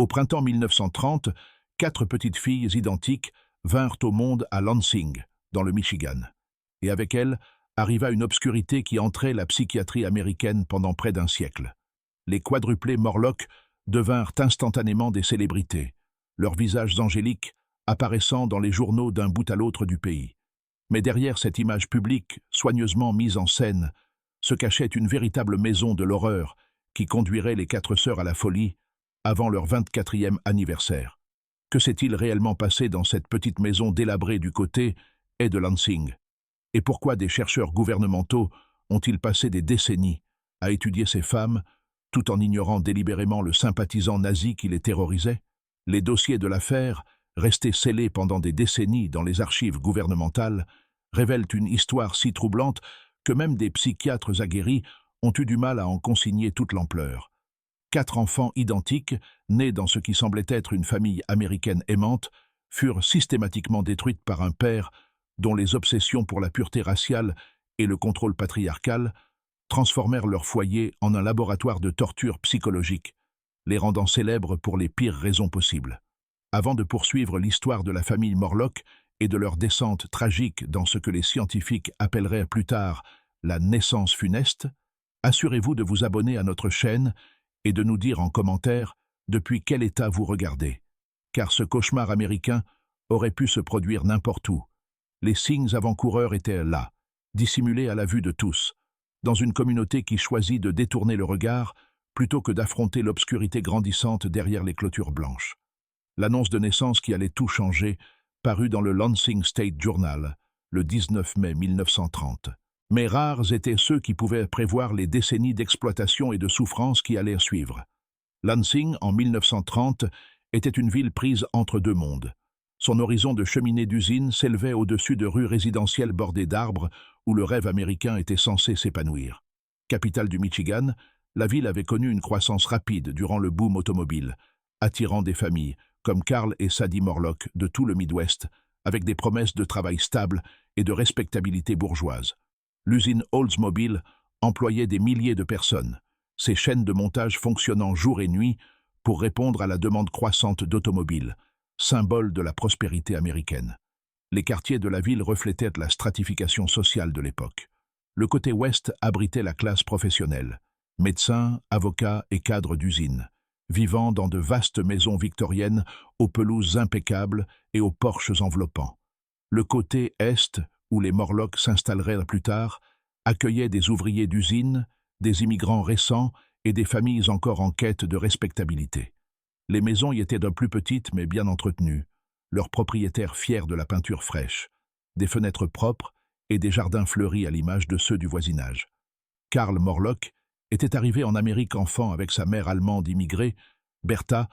Au printemps 1930, 4 petites filles identiques vinrent au monde à Lansing, dans le Michigan. Et avec elles arriva une obscurité qui entrait la psychiatrie américaine pendant près d'un siècle. Les quadruplés Morlock devinrent instantanément des célébrités, leurs visages angéliques apparaissant dans les journaux d'un bout à l'autre du pays. Mais derrière cette image publique, soigneusement mise en scène, se cachait une véritable maison de l'horreur qui conduirait les 4 sœurs à la folie avant leur 24e anniversaire. Que s'est-il réellement passé dans cette petite maison délabrée du côté est de Lansing? Et pourquoi des chercheurs gouvernementaux ont-ils passé des décennies à étudier ces femmes, tout en ignorant délibérément le sympathisant nazi qui les terrorisait? Les dossiers de l'affaire, restés scellés pendant des décennies dans les archives gouvernementales, révèlent une histoire si troublante que même des psychiatres aguerris ont eu du mal à en consigner toute l'ampleur. 4 enfants identiques, nés dans ce qui semblait être une famille américaine aimante, furent systématiquement détruites par un père dont les obsessions pour la pureté raciale et le contrôle patriarcal transformèrent leur foyer en un laboratoire de torture psychologique, les rendant célèbres pour les pires raisons possibles. Avant de poursuivre l'histoire de la famille Morlock et de leur descente tragique dans ce que les scientifiques appelleraient plus tard la naissance funeste, assurez-vous de vous abonner à notre chaîne et de nous dire en commentaire depuis quel état vous regardez, car ce cauchemar américain aurait pu se produire n'importe où. Les signes avant-coureurs étaient là, dissimulés à la vue de tous, dans une communauté qui choisit de détourner le regard plutôt que d'affronter l'obscurité grandissante derrière les clôtures blanches. L'annonce de naissance qui allait tout changer parut dans le Lansing State Journal le 19 mai 1930. Mais rares étaient ceux qui pouvaient prévoir les décennies d'exploitation et de souffrance qui allaient suivre. Lansing, en 1930, était une ville prise entre 2 mondes. Son horizon de cheminées d'usines s'élevait au-dessus de rues résidentielles bordées d'arbres où le rêve américain était censé s'épanouir. Capitale du Michigan, la ville avait connu une croissance rapide durant le boom automobile, attirant des familles comme Carl et Sadie Morlock de tout le Midwest, avec des promesses de travail stable et de respectabilité bourgeoise. L'usine Oldsmobile employait des milliers de personnes, ses chaînes de montage fonctionnant jour et nuit pour répondre à la demande croissante d'automobiles, symbole de la prospérité américaine. Les quartiers de la ville reflétaient la stratification sociale de l'époque. Le côté ouest abritait la classe professionnelle, médecins, avocats et cadres d'usines, vivant dans de vastes maisons victoriennes aux pelouses impeccables et aux porches enveloppants. Le côté est, où les Morlock s'installeraient plus tard, accueillait des ouvriers d'usine, des immigrants récents et des familles encore en quête de respectabilité. Les maisons y étaient d'un plus petites mais bien entretenues, leurs propriétaires fiers de la peinture fraîche, des fenêtres propres et des jardins fleuris à l'image de ceux du voisinage. Carl Morlock était arrivé en Amérique enfant avec sa mère allemande immigrée, Bertha,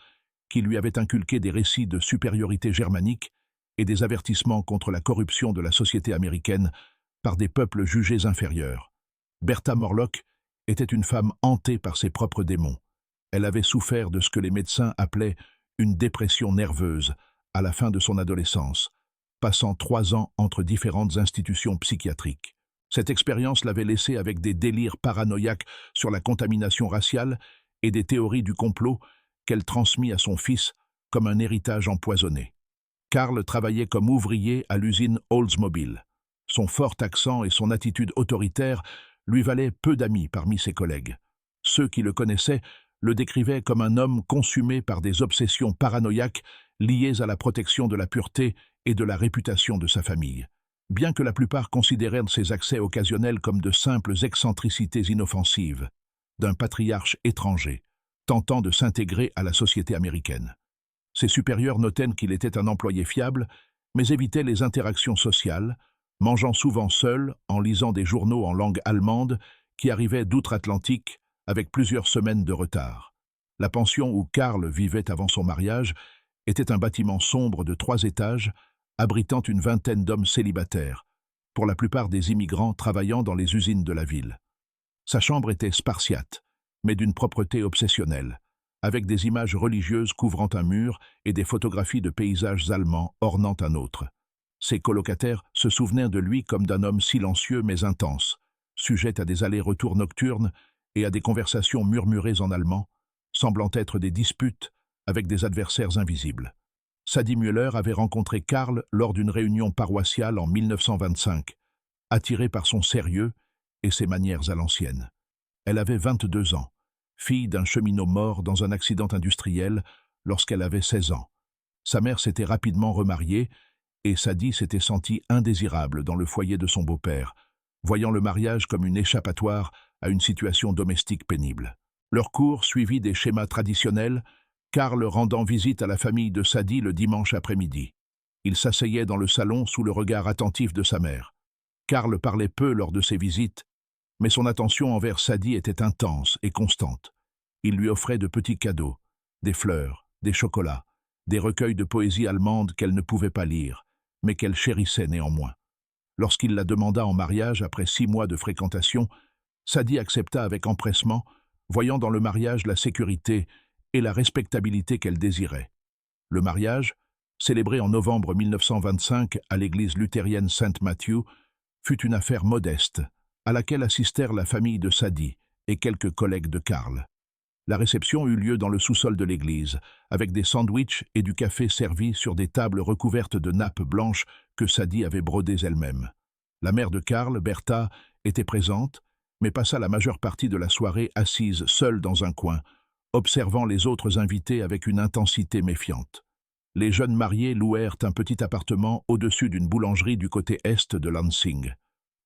qui lui avait inculqué des récits de supériorité germanique et des avertissements contre la corruption de la société américaine par des peuples jugés inférieurs. Bertha Morlock était une femme hantée par ses propres démons. Elle avait souffert de ce que les médecins appelaient une dépression nerveuse à la fin de son adolescence, passant 3 ans entre différentes institutions psychiatriques. Cette expérience l'avait laissée avec des délires paranoïaques sur la contamination raciale et des théories du complot qu'elle transmit à son fils comme un héritage empoisonné. Carl travaillait comme ouvrier à l'usine Oldsmobile. Son fort accent et son attitude autoritaire lui valaient peu d'amis parmi ses collègues. Ceux qui le connaissaient le décrivaient comme un homme consumé par des obsessions paranoïaques liées à la protection de la pureté et de la réputation de sa famille. Bien que la plupart considérèrent ces accès occasionnels comme de simples excentricités inoffensives d'un patriarche étranger, tentant de s'intégrer à la société américaine. Ses supérieurs notèrent qu'il était un employé fiable, mais évitait les interactions sociales, mangeant souvent seul en lisant des journaux en langue allemande qui arrivaient d'outre-Atlantique avec plusieurs semaines de retard. La pension où Carl vivait avant son mariage était un bâtiment sombre de 3 étages, abritant une vingtaine d'hommes célibataires, pour la plupart des immigrants travaillant dans les usines de la ville. Sa chambre était spartiate, mais d'une propreté obsessionnelle, avec des images religieuses couvrant un mur et des photographies de paysages allemands ornant un autre. Ses colocataires se souvenaient de lui comme d'un homme silencieux mais intense, sujet à des allers-retours nocturnes et à des conversations murmurées en allemand, semblant être des disputes avec des adversaires invisibles. Sadie Müller avait rencontré Karl lors d'une réunion paroissiale en 1925, attirée par son sérieux et ses manières à l'ancienne. Elle avait 22 ans, fille d'un cheminot mort dans un accident industriel lorsqu'elle avait 16 ans. Sa mère s'était rapidement remariée et Sadie s'était sentie indésirable dans le foyer de son beau-père, voyant le mariage comme une échappatoire à une situation domestique pénible. Leur cours suivit des schémas traditionnels, Karl rendant visite à la famille de Sadie le dimanche après-midi. Il s'asseyait dans le salon sous le regard attentif de sa mère. Karl parlait peu lors de ses visites, mais son attention envers Sadie était intense et constante. Il lui offrait de petits cadeaux, des fleurs, des chocolats, des recueils de poésie allemande qu'elle ne pouvait pas lire, mais qu'elle chérissait néanmoins. Lorsqu'il la demanda en mariage après 6 mois de fréquentation, Sadie accepta avec empressement, voyant dans le mariage la sécurité et la respectabilité qu'elle désirait. Le mariage, célébré en novembre 1925 à l'église luthérienne Saint-Mathieu, fut une affaire modeste, à laquelle assistèrent la famille de Sadie et quelques collègues de Karl. La réception eut lieu dans le sous-sol de l'église, avec des sandwichs et du café servis sur des tables recouvertes de nappes blanches que Sadie avait brodées elle-même. La mère de Karl, Bertha, était présente, mais passa la majeure partie de la soirée assise seule dans un coin, observant les autres invités avec une intensité méfiante. Les jeunes mariés louèrent un petit appartement au-dessus d'une boulangerie du côté est de Lansing.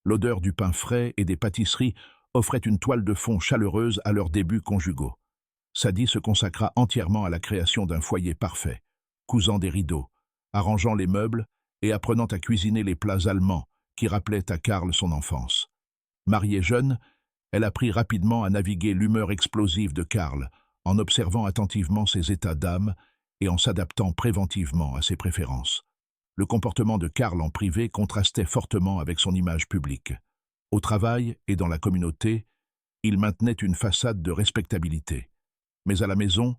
L'odeur du pain frais et des pâtisseries offrait une toile de fond chaleureuse à leurs débuts conjugaux. Sadie se consacra entièrement à la création d'un foyer parfait, cousant des rideaux, arrangeant les meubles et apprenant à cuisiner les plats allemands qui rappelaient à Karl son enfance. Mariée jeune, elle apprit rapidement à naviguer l'humeur explosive de Karl, en observant attentivement ses états d'âme et en s'adaptant préventivement à ses préférences. Le comportement de Karl en privé contrastait fortement avec son image publique. Au travail et dans la communauté, il maintenait une façade de respectabilité. Mais à la maison,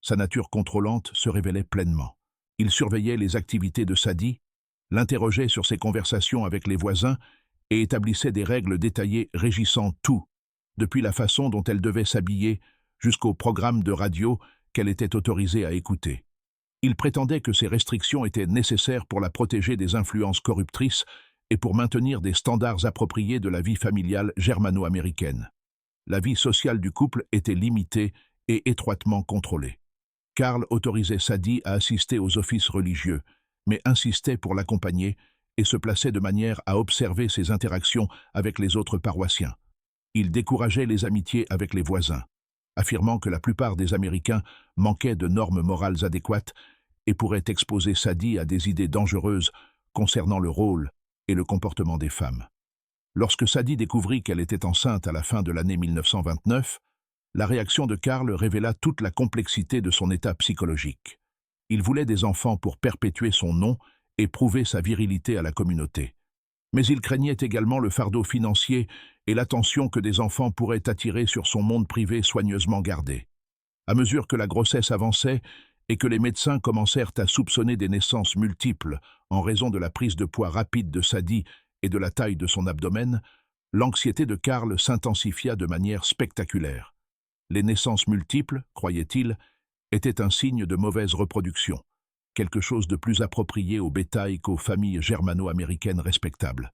sa nature contrôlante se révélait pleinement. Il surveillait les activités de Sadie, l'interrogeait sur ses conversations avec les voisins et établissait des règles détaillées régissant tout, depuis la façon dont elle devait s'habiller jusqu'au programme de radio qu'elle était autorisée à écouter. Il prétendait que ces restrictions étaient nécessaires pour la protéger des influences corruptrices et pour maintenir des standards appropriés de la vie familiale germano-américaine. La vie sociale du couple était limitée et étroitement contrôlée. Karl autorisait Sadie à assister aux offices religieux, mais insistait pour l'accompagner et se plaçait de manière à observer ses interactions avec les autres paroissiens. Il décourageait les amitiés avec les voisins, affirmant que la plupart des Américains manquaient de normes morales adéquates et pourraient exposer Sadie à des idées dangereuses concernant le rôle et le comportement des femmes. Lorsque Sadie découvrit qu'elle était enceinte à la fin de l'année 1929, la réaction de Karl révéla toute la complexité de son état psychologique. Il voulait des enfants pour perpétuer son nom et prouver sa virilité à la communauté. Mais il craignait également le fardeau financier et l'attention que des enfants pourraient attirer sur son monde privé soigneusement gardé. À mesure que la grossesse avançait et que les médecins commencèrent à soupçonner des naissances multiples en raison de la prise de poids rapide de Sadie et de la taille de son abdomen, l'anxiété de Karl s'intensifia de manière spectaculaire. Les naissances multiples, croyait-il, étaient un signe de mauvaise reproduction, quelque chose de plus approprié au bétail qu'aux familles germano-américaines respectables.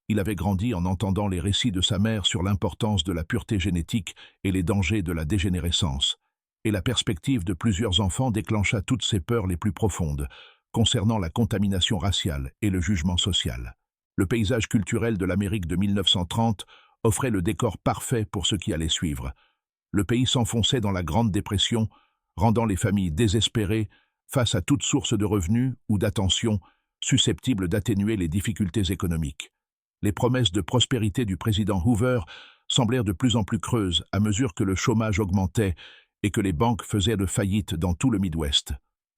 Il avait grandi en entendant les récits de sa mère sur l'importance de la pureté génétique et les dangers de la dégénérescence, et la perspective de plusieurs enfants déclencha toutes ses peurs les plus profondes, concernant la contamination raciale et le jugement social. Le paysage culturel de l'Amérique de 1930 offrait le décor parfait pour ce qui allait suivre. Le pays s'enfonçait dans la Grande Dépression, rendant les familles désespérées face à toute source de revenus ou d'attention susceptible d'atténuer les difficultés économiques. Les promesses de prospérité du président Hoover semblèrent de plus en plus creuses à mesure que le chômage augmentait et que les banques faisaient de faillite dans tout le Midwest.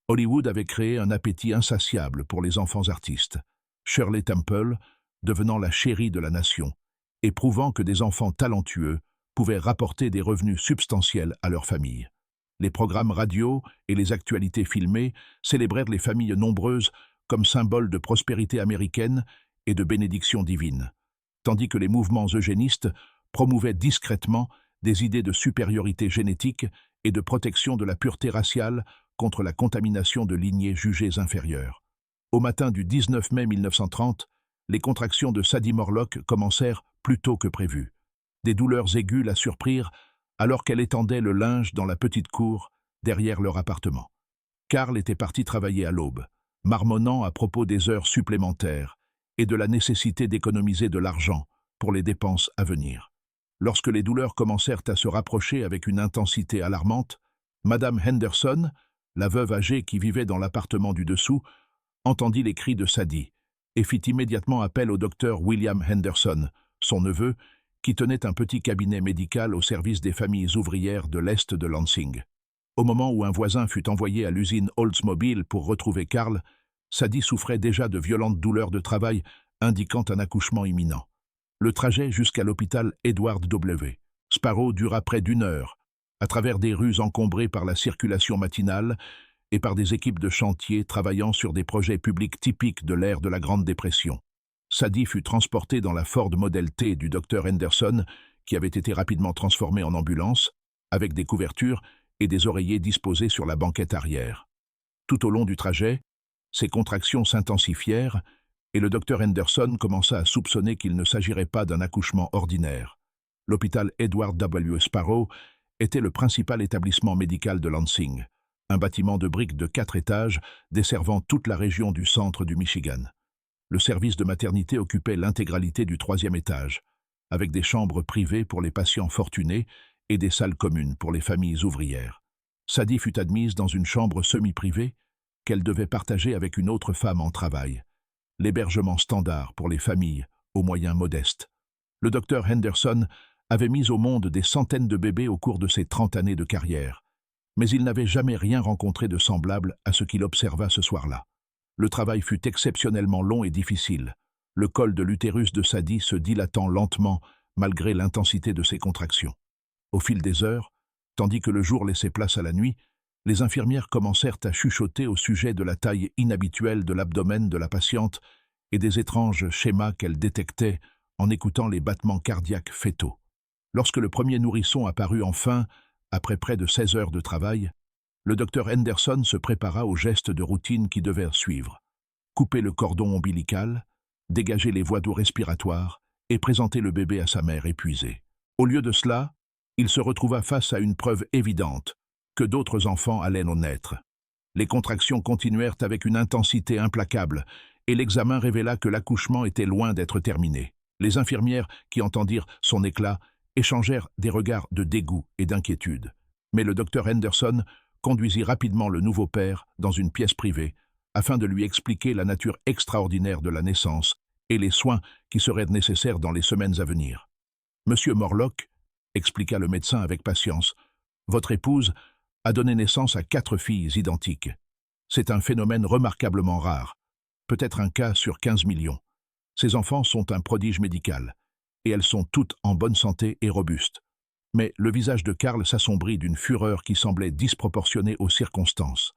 Hollywood avait créé un appétit insatiable pour les enfants artistes. Shirley Temple, devenant la chérie de la nation, et prouvant que des enfants talentueux pouvaient rapporter des revenus substantiels à leur famille. Les programmes radio et les actualités filmées célébrèrent les familles nombreuses comme symbole de prospérité américaine et de bénédiction divine, tandis que les mouvements eugénistes promouvaient discrètement des idées de supériorité génétique et de protection de la pureté raciale contre la contamination de lignées jugées inférieures. Au matin du 19 mai 1930, les contractions de Sadie Morlock commencèrent plus tôt que prévu. Des douleurs aiguës la surprirent alors qu'elle étendait le linge dans la petite cour derrière leur appartement. Carl était parti travailler à l'aube, marmonnant à propos des heures supplémentaires et de la nécessité d'économiser de l'argent pour les dépenses à venir. Lorsque les douleurs commencèrent à se rapprocher avec une intensité alarmante, Madame Henderson, la veuve âgée qui vivait dans l'appartement du dessous, entendit les cris de Sadie et fit immédiatement appel au docteur William Henderson, son neveu, qui tenait un petit cabinet médical au service des familles ouvrières de l'Est de Lansing. Au moment où un voisin fut envoyé à l'usine Oldsmobile pour retrouver Carl, Sadie souffrait déjà de violentes douleurs de travail indiquant un accouchement imminent. Le trajet jusqu'à l'hôpital Edward W. Sparrow dura près d'1 heure, à travers des rues encombrées par la circulation matinale et par des équipes de chantier travaillant sur des projets publics typiques de l'ère de la Grande Dépression. Sadie fut transportée dans la Ford Model T du Dr Henderson, qui avait été rapidement transformée en ambulance, avec des couvertures et des oreillers disposés sur la banquette arrière. Tout au long du trajet, ses contractions s'intensifièrent et le Dr Henderson commença à soupçonner qu'il ne s'agirait pas d'un accouchement ordinaire. L'hôpital Edward W. Sparrow était le principal établissement médical de Lansing, un bâtiment de briques de 4 étages desservant toute la région du centre du Michigan. Le service de maternité occupait l'intégralité du 3e étage, avec des chambres privées pour les patients fortunés et des salles communes pour les familles ouvrières. Sadie fut admise dans une chambre semi-privée qu'elle devait partager avec une autre femme en travail. L'hébergement standard pour les familles aux moyens modestes. Le docteur Henderson avait mis au monde des centaines de bébés au cours de ses 30 années de carrière, mais il n'avait jamais rien rencontré de semblable à ce qu'il observa ce soir-là. Le travail fut exceptionnellement long et difficile, le col de l'utérus de Sadie se dilatant lentement malgré l'intensité de ses contractions. Au fil des heures, tandis que le jour laissait place à la nuit, les infirmières commencèrent à chuchoter au sujet de la taille inhabituelle de l'abdomen de la patiente et des étranges schémas qu'elles détectaient en écoutant les battements cardiaques fœtaux. Lorsque le premier nourrisson apparut enfin, après près de 16 heures de travail, le docteur Henderson se prépara aux gestes de routine qui devaient suivre. Couper le cordon ombilical, dégager les voies d'eau respiratoires et présenter le bébé à sa mère épuisée. Au lieu de cela, il se retrouva face à une preuve évidente que d'autres enfants allaient naître. Les contractions continuèrent avec une intensité implacable et l'examen révéla que l'accouchement était loin d'être terminé. Les infirmières qui entendirent son éclat échangèrent des regards de dégoût et d'inquiétude. Mais le docteur Henderson conduisit rapidement le nouveau père dans une pièce privée afin de lui expliquer la nature extraordinaire de la naissance et les soins qui seraient nécessaires dans les semaines à venir. « Monsieur Morlock, » expliqua le médecin avec patience, « votre épouse a donné naissance à 4 filles identiques. C'est un phénomène remarquablement rare, peut-être un cas sur 15 millions. Ces enfants sont un prodige médical, et elles sont toutes en bonne santé et robustes. » Mais le visage de Carl s'assombrit d'une fureur qui semblait disproportionnée aux circonstances.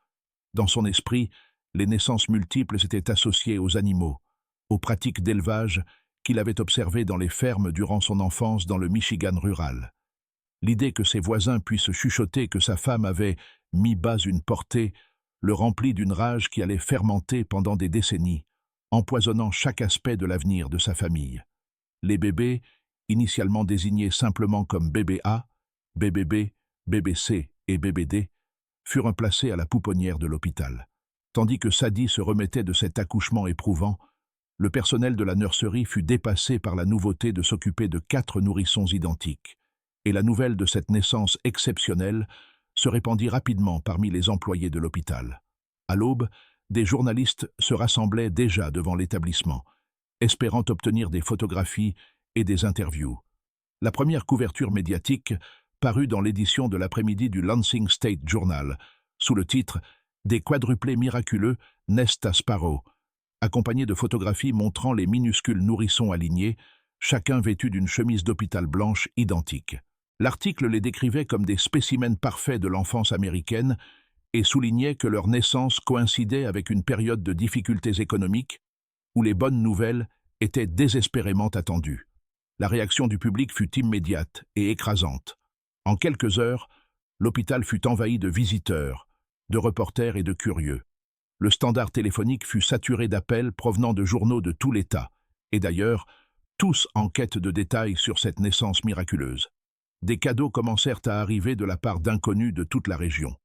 Dans son esprit, les naissances multiples s'étaient associées aux animaux, aux pratiques d'élevage qu'il avait observées dans les fermes durant son enfance dans le Michigan rural. L'idée que ses voisins puissent chuchoter que sa femme avait mis bas une portée le remplit d'une rage qui allait fermenter pendant des décennies, empoisonnant chaque aspect de l'avenir de sa famille. Les bébés, initialement désignés simplement comme bébé A, bébé B, bébé C et bébé D, furent placés à la pouponnière de l'hôpital. Tandis que Sadie se remettait de cet accouchement éprouvant, le personnel de la nurserie fut dépassé par la nouveauté de s'occuper de 4 nourrissons identiques, et la nouvelle de cette naissance exceptionnelle se répandit rapidement parmi les employés de l'hôpital. À l'aube, des journalistes se rassemblaient déjà devant l'établissement, espérant obtenir des photographies et des interviews. La première couverture médiatique parut dans l'édition de l'après-midi du Lansing State Journal, sous le titre « Des quadruplés miraculeux naissent à Sparrow », accompagné de photographies montrant les minuscules nourrissons alignés, chacun vêtu d'une chemise d'hôpital blanche identique. L'article les décrivait comme des spécimens parfaits de l'enfance américaine et soulignait que leur naissance coïncidait avec une période de difficultés économiques où les bonnes nouvelles étaient désespérément attendues. La réaction du public fut immédiate et écrasante. En quelques heures, l'hôpital fut envahi de visiteurs, de reporters et de curieux. Le standard téléphonique fut saturé d'appels provenant de journaux de tout l'État, et d'ailleurs, tous en quête de détails sur cette naissance miraculeuse. Des cadeaux commencèrent à arriver de la part d'inconnus de toute la région.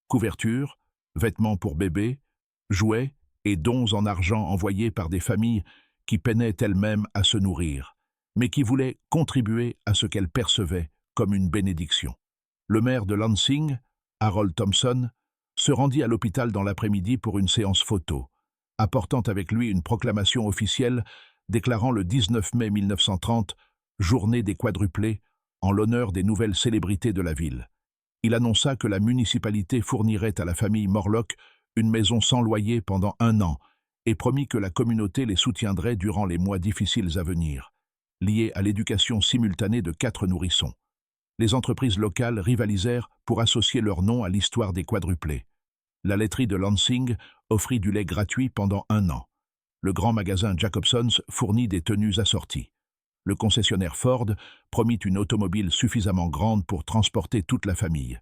Couvertures, vêtements pour bébés, jouets et dons en argent envoyés par des familles qui peinaient elles-mêmes à se nourrir, mais qui voulaient contribuer à ce qu'elles percevaient comme une bénédiction. Le maire de Lansing, Harold Thompson, se rendit à l'hôpital dans l'après-midi pour une séance photo, apportant avec lui une proclamation officielle déclarant le 19 mai 1930 Journée des quadruplés en l'honneur des nouvelles célébrités de la ville. Il annonça que la municipalité fournirait à la famille Morlock une maison sans loyer pendant 1 an et promit que la communauté les soutiendrait durant les mois difficiles à venir, liés à l'éducation simultanée de 4 nourrissons. Les entreprises locales rivalisèrent pour associer leur nom à l'histoire des quadruplés. La laiterie de Lansing offrit du lait gratuit pendant 1 an. Le grand magasin Jacobson's fournit des tenues assorties. Le concessionnaire Ford promit une automobile suffisamment grande pour transporter toute la famille.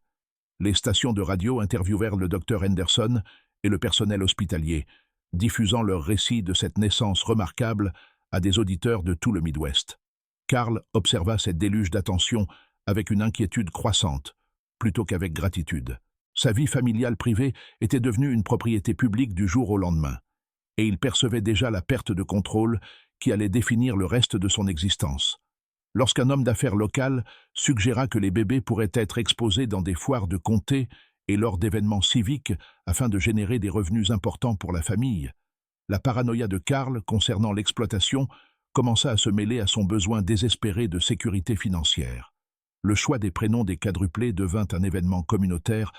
Les stations de radio interviewèrent le docteur Henderson et le personnel hospitalier, diffusant leurs récits de cette naissance remarquable à des auditeurs de tout le Midwest. Carl observa cette déluge d'attention avec une inquiétude croissante, plutôt qu'avec gratitude. Sa vie familiale privée était devenue une propriété publique du jour au lendemain, et il percevait déjà la perte de contrôle qui allait définir le reste de son existence. Lorsqu'un homme d'affaires local suggéra que les bébés pourraient être exposés dans des foires de comté et lors d'événements civiques afin de générer des revenus importants pour la famille, la paranoïa de Carl concernant l'exploitation commença à se mêler à son besoin désespéré de sécurité financière. Le choix des prénoms des quadruplés devint un événement communautaire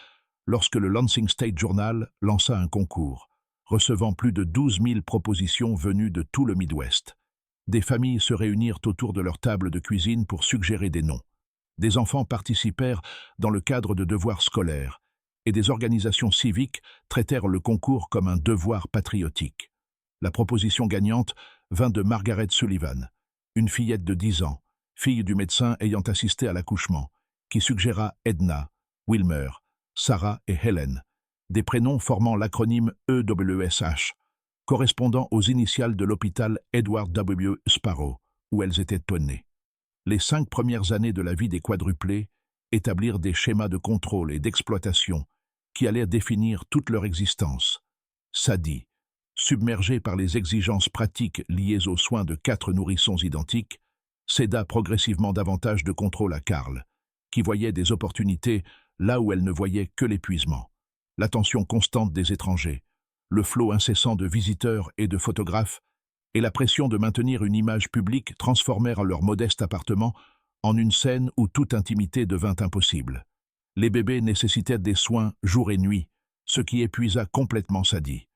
lorsque le Lansing State Journal lança un concours, recevant plus de 12 000 propositions venues de tout le Midwest. Des familles se réunirent autour de leur table de cuisine pour suggérer des noms. Des enfants participèrent dans le cadre de devoirs scolaires, et des organisations civiques traitèrent le concours comme un devoir patriotique. La proposition gagnante vint de Margaret Sullivan, une fillette de 10 ans, fille du médecin ayant assisté à l'accouchement, qui suggéra Edna, Wilmer, Sarah et Helen, des prénoms formant l'acronyme EWSH, correspondant aux initiales de l'hôpital Edward W. Sparrow, où elles étaient nées. Les 5 premières années de la vie des quadruplés établirent des schémas de contrôle et d'exploitation qui allaient définir toute leur existence. Sadie, submergée par les exigences pratiques liées aux soins de 4 nourrissons identiques, céda progressivement davantage de contrôle à Carl, qui voyait des opportunités là où elle ne voyait que l'épuisement. L'attention constante des étrangers, le flot incessant de visiteurs et de photographes, et la pression de maintenir une image publique transformèrent leur modeste appartement en une scène où toute intimité devint impossible. Les bébés nécessitaient des soins jour et nuit, ce qui épuisa complètement Sadie.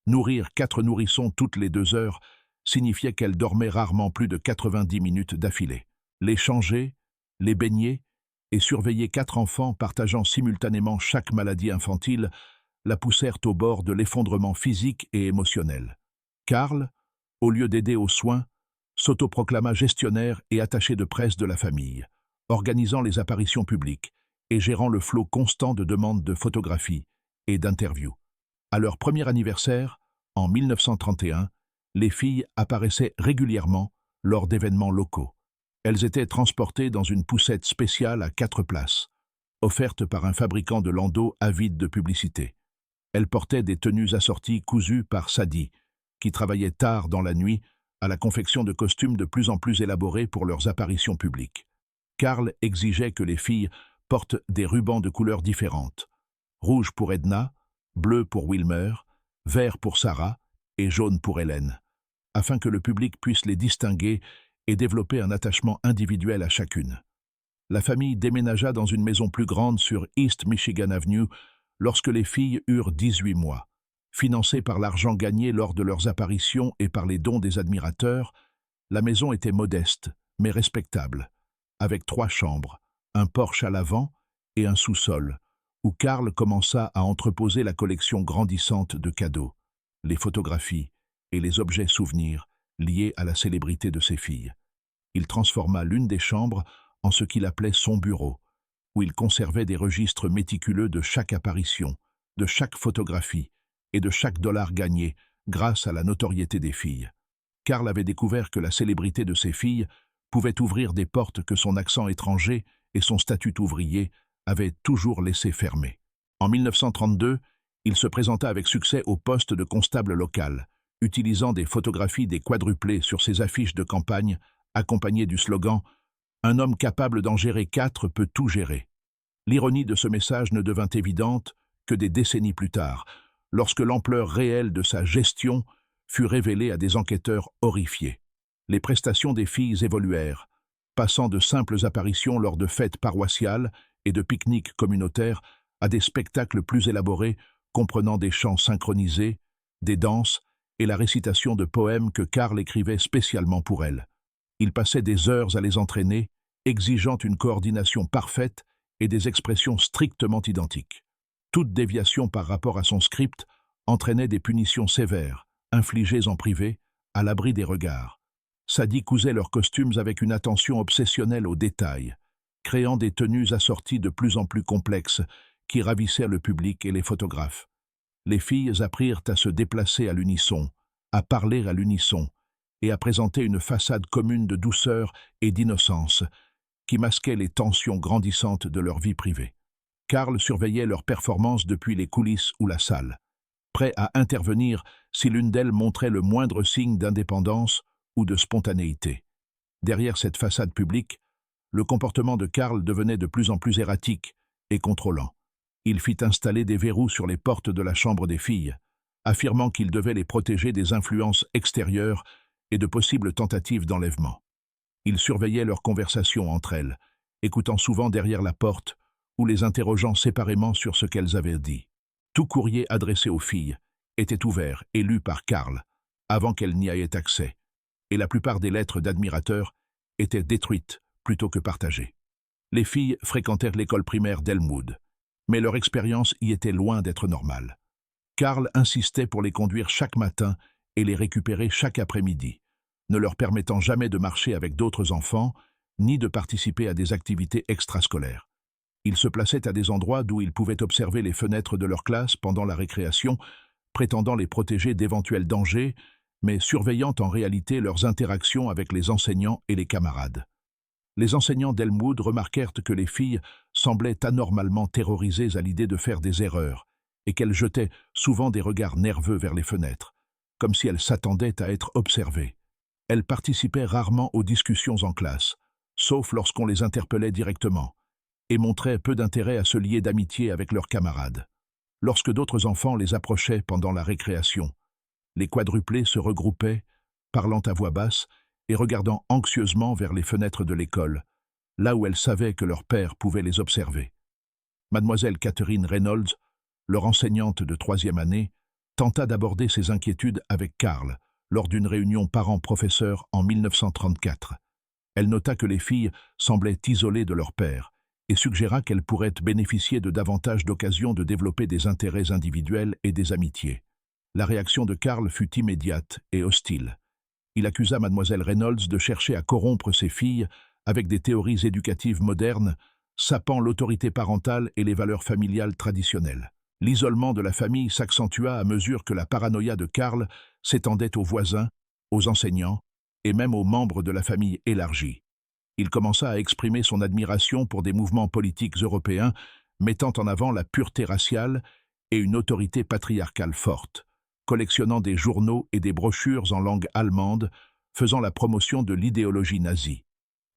Nourrir 4 nourrissons toutes les 2 heures signifiait qu'elle dormait rarement plus de 90 minutes d'affilée. Les changer, les baigner et surveiller 4 enfants partageant simultanément chaque maladie infantile la poussèrent au bord de l'effondrement physique et émotionnel. Carl, au lieu d'aider aux soins, s'autoproclama gestionnaire et attaché de presse de la famille, organisant les apparitions publiques et gérant le flot constant de demandes de photographies et d'interviews. À leur premier anniversaire, en 1931, les filles apparaissaient régulièrement lors d'événements locaux. Elles étaient transportées dans une poussette spéciale à 4 places, offerte par un fabricant de landaux avide de publicité. Elles portaient des tenues assorties cousues par Sadie, qui travaillait tard dans la nuit à la confection de costumes de plus en plus élaborés pour leurs apparitions publiques. Carl exigeait que les filles portent des rubans de couleurs différentes, rouge pour Edna, bleu pour Wilmer, vert pour Sarah et jaune pour Helen, afin que le public puisse les distinguer et développer un attachement individuel à chacune. La famille déménagea dans une maison plus grande sur East Michigan Avenue lorsque les filles eurent 18 mois. Financée par l'argent gagné lors de leurs apparitions et par les dons des admirateurs, la maison était modeste, mais respectable, avec 3 chambres, un porche à l'avant et un sous-sol, où Carl commença à entreposer la collection grandissante de cadeaux, les photographies et les objets souvenirs liés à la célébrité de ses filles. Il transforma l'une des chambres en ce qu'il appelait son bureau, où il conservait des registres méticuleux de chaque apparition, de chaque photographie et de chaque dollar gagné grâce à la notoriété des filles. Karl avait découvert que la célébrité de ses filles pouvait ouvrir des portes que son accent étranger et son statut ouvrier avaient toujours laissé fermer. En 1932, il se présenta avec succès au poste de constable local, utilisant des photographies des quadruplés sur ses affiches de campagne, accompagnées du slogan « Un homme capable d'en gérer 4 peut tout gérer ». L'ironie de ce message ne devint évidente que des décennies plus tard, lorsque l'ampleur réelle de sa gestion fut révélée à des enquêteurs horrifiés. Les prestations des filles évoluèrent, passant de simples apparitions lors de fêtes paroissiales et de pique-niques communautaires à des spectacles plus élaborés comprenant des chants synchronisés, des danses et la récitation de poèmes que Karl écrivait spécialement pour elles. Il passait des heures à les entraîner, exigeant une coordination parfaite et des expressions strictement identiques. Toute déviation par rapport à son script entraînait des punitions sévères, infligées en privé, à l'abri des regards. Sadie cousait leurs costumes avec une attention obsessionnelle aux détails, créant des tenues assorties de plus en plus complexes qui ravissèrent le public et les photographes. Les filles apprirent à se déplacer à l'unisson, à parler à l'unisson et à présenter une façade commune de douceur et d'innocence qui masquait les tensions grandissantes de leur vie privée. Karl surveillait leurs performances depuis les coulisses ou la salle, prêt à intervenir si l'une d'elles montrait le moindre signe d'indépendance ou de spontanéité. Derrière cette façade publique, le comportement de Karl devenait de plus en plus erratique et contrôlant. Il fit installer des verrous sur les portes de la chambre des filles, affirmant qu'il devait les protéger des influences extérieures et de possibles tentatives d'enlèvement. Il surveillait leurs conversations entre elles, écoutant souvent derrière la porte ou les interrogeant séparément sur ce qu'elles avaient dit. Tout courrier adressé aux filles était ouvert et lu par Karl, avant qu'elles n'y aient accès, et la plupart des lettres d'admirateurs étaient détruites plutôt que partagées. Les filles fréquentèrent l'école primaire d'Elmwood, mais leur expérience y était loin d'être normale. Karl insistait pour les conduire chaque matin et les récupérer chaque après-midi, ne leur permettant jamais de marcher avec d'autres enfants, ni de participer à des activités extrascolaires. Ils se plaçaient à des endroits d'où ils pouvaient observer les fenêtres de leur classe pendant la récréation, prétendant les protéger d'éventuels dangers, mais surveillant en réalité leurs interactions avec les enseignants et les camarades. Les enseignants d'Elmwood remarquèrent que les filles semblaient anormalement terrorisées à l'idée de faire des erreurs, et qu'elles jetaient souvent des regards nerveux vers les fenêtres, comme si elles s'attendaient à être observées. Elles participaient rarement aux discussions en classe, sauf lorsqu'on les interpellait directement, et montraient peu d'intérêt à se lier d'amitié avec leurs camarades. Lorsque d'autres enfants les approchaient pendant la récréation, les quadruplés se regroupaient, parlant à voix basse et regardant anxieusement vers les fenêtres de l'école, là où elles savaient que leur père pouvait les observer. Mademoiselle Catherine Reynolds, leur enseignante de 3e année, tenta d'aborder ses inquiétudes avec Karl lors d'une réunion parents-professeurs en 1934. Elle nota que les filles semblaient isolées de leur père et suggéra qu'elles pourraient bénéficier de davantage d'occasions de développer des intérêts individuels et des amitiés. La réaction de Karl fut immédiate et hostile. Il accusa mademoiselle Reynolds de chercher à corrompre ses filles avec des théories éducatives modernes, sapant l'autorité parentale et les valeurs familiales traditionnelles. L'isolement de la famille s'accentua à mesure que la paranoïa de Karl s'étendait aux voisins, aux enseignants et même aux membres de la famille élargie. Il commença à exprimer son admiration pour des mouvements politiques européens mettant en avant la pureté raciale et une autorité patriarcale forte, collectionnant des journaux et des brochures en langue allemande, faisant la promotion de l'idéologie nazie.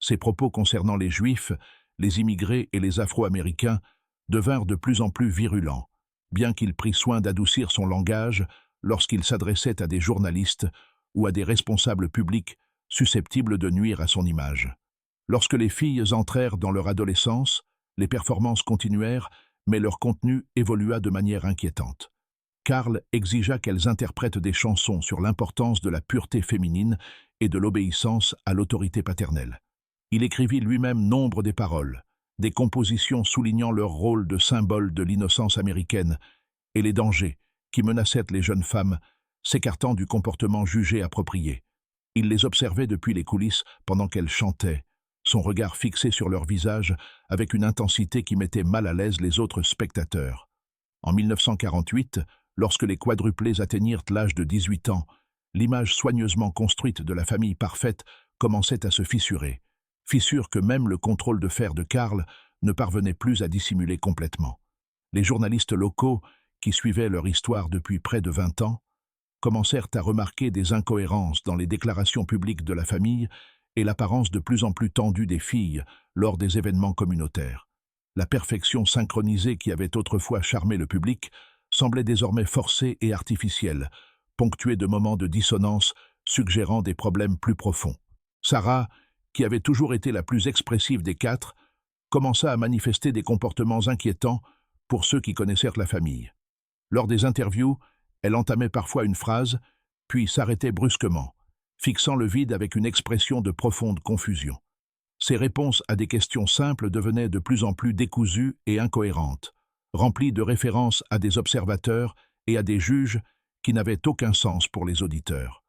Ses propos concernant les Juifs, les immigrés et les Afro-Américains devinrent de plus en plus virulents, bien qu'il prît soin d'adoucir son langage lorsqu'il s'adressait à des journalistes ou à des responsables publics susceptibles de nuire à son image. Lorsque les filles entrèrent dans leur adolescence, les performances continuèrent, mais leur contenu évolua de manière inquiétante. Karl exigea qu'elles interprètent des chansons sur l'importance de la pureté féminine et de l'obéissance à l'autorité paternelle. Il écrivit lui-même nombre des paroles, des compositions soulignant leur rôle de symbole de l'innocence américaine et les dangers qui menaçaient les jeunes femmes, s'écartant du comportement jugé approprié. Il les observait depuis les coulisses pendant qu'elles chantaient, son regard fixé sur leur visage avec une intensité qui mettait mal à l'aise les autres spectateurs. En 1948, lorsque les quadruplés atteignirent l'âge de 18 ans, l'image soigneusement construite de la famille parfaite commençait à se fissurer, fissure que même le contrôle de fer de Karl ne parvenait plus à dissimuler complètement. Les journalistes locaux, qui suivaient leur histoire depuis près de 20 ans, commencèrent à remarquer des incohérences dans les déclarations publiques de la famille et l'apparence de plus en plus tendue des filles lors des événements communautaires. La perfection synchronisée qui avait autrefois charmé le public semblait désormais forcée et artificielle, ponctuée de moments de dissonance suggérant des problèmes plus profonds. Sarah, qui avait toujours été la plus expressive des quatre, commença à manifester des comportements inquiétants pour ceux qui connaissèrent la famille. Lors des interviews, elle entamait parfois une phrase, puis s'arrêtait brusquement, fixant le vide avec une expression de profonde confusion. Ses réponses à des questions simples devenaient de plus en plus décousues et incohérentes, remplies de références à des observateurs et à des juges qui n'avaient aucun sens pour les auditeurs.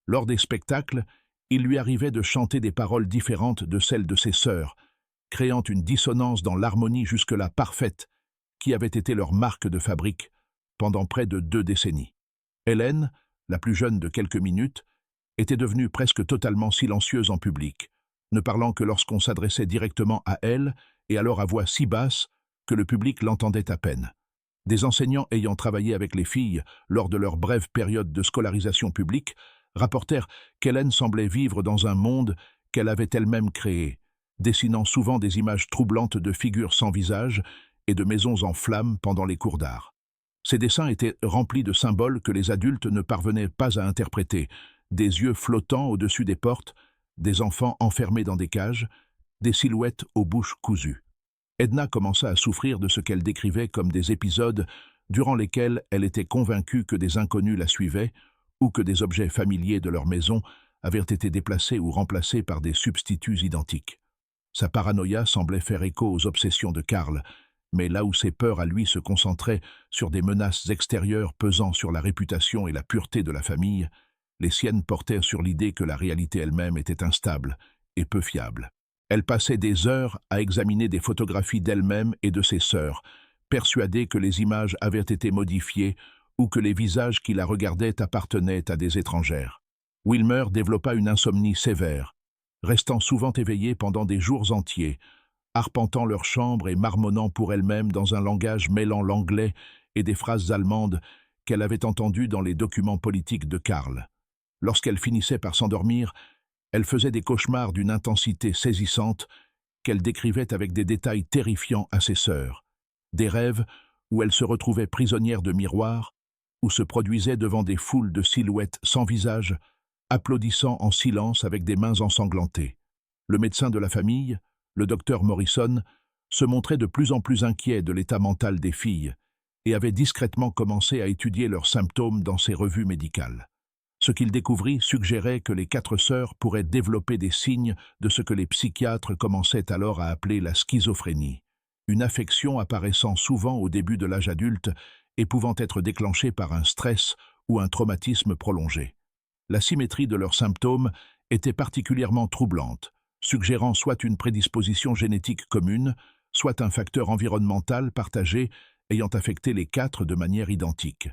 Lors des spectacles, il lui arrivait de chanter des paroles différentes de celles de ses sœurs, créant une dissonance dans l'harmonie jusque-là parfaite qui avait été leur marque de fabrique pendant près de 2 décennies. Hélène, la plus jeune de quelques minutes, était devenue presque totalement silencieuse en public, ne parlant que lorsqu'on s'adressait directement à elle et alors à voix si basse que le public l'entendait à peine. Des enseignants ayant travaillé avec les filles lors de leur brève période de scolarisation publique rapportèrent qu'Hélène semblait vivre dans un monde qu'elle avait elle-même créé, dessinant souvent des images troublantes de figures sans visage et de maisons en flammes pendant les cours d'art. Ces dessins étaient remplis de symboles que les adultes ne parvenaient pas à interpréter, des yeux flottants au-dessus des portes, des enfants enfermés dans des cages, des silhouettes aux bouches cousues. Edna commença à souffrir de ce qu'elle décrivait comme des épisodes durant lesquels elle était convaincue que des inconnus la suivaient ou que des objets familiers de leur maison avaient été déplacés ou remplacés par des substituts identiques. Sa paranoïa semblait faire écho aux obsessions de Karl, mais là où ses peurs à lui se concentraient sur des menaces extérieures pesant sur la réputation et la pureté de la famille, les siennes portaient sur l'idée que la réalité elle-même était instable et peu fiable. Elle passait des heures à examiner des photographies d'elle-même et de ses sœurs, persuadée que les images avaient été modifiées ou que les visages qui la regardaient appartenaient à des étrangères. Wilmer développa une insomnie sévère, restant souvent éveillée pendant des jours entiers, arpentant leur chambre et marmonnant pour elle-même dans un langage mêlant l'anglais et des phrases allemandes qu'elle avait entendues dans les documents politiques de Karl. Lorsqu'elle finissait par s'endormir, elle faisait des cauchemars d'une intensité saisissante qu'elle décrivait avec des détails terrifiants à ses sœurs, des rêves où elle se retrouvait prisonnière de miroirs, où se produisait devant des foules de silhouettes sans visage, applaudissant en silence avec des mains ensanglantées. Le médecin de la famille, le docteur Morrison, se montrait de plus en plus inquiet de l'état mental des filles et avait discrètement commencé à étudier leurs symptômes dans ses revues médicales. Ce qu'il découvrit suggérait que les 4 sœurs pourraient développer des signes de ce que les psychiatres commençaient alors à appeler la schizophrénie, une affection apparaissant souvent au début de l'âge adulte et pouvant être déclenchée par un stress ou un traumatisme prolongé. La symétrie de leurs symptômes était particulièrement troublante, suggérant soit une prédisposition génétique commune, soit un facteur environnemental partagé ayant affecté les 4 de manière identique.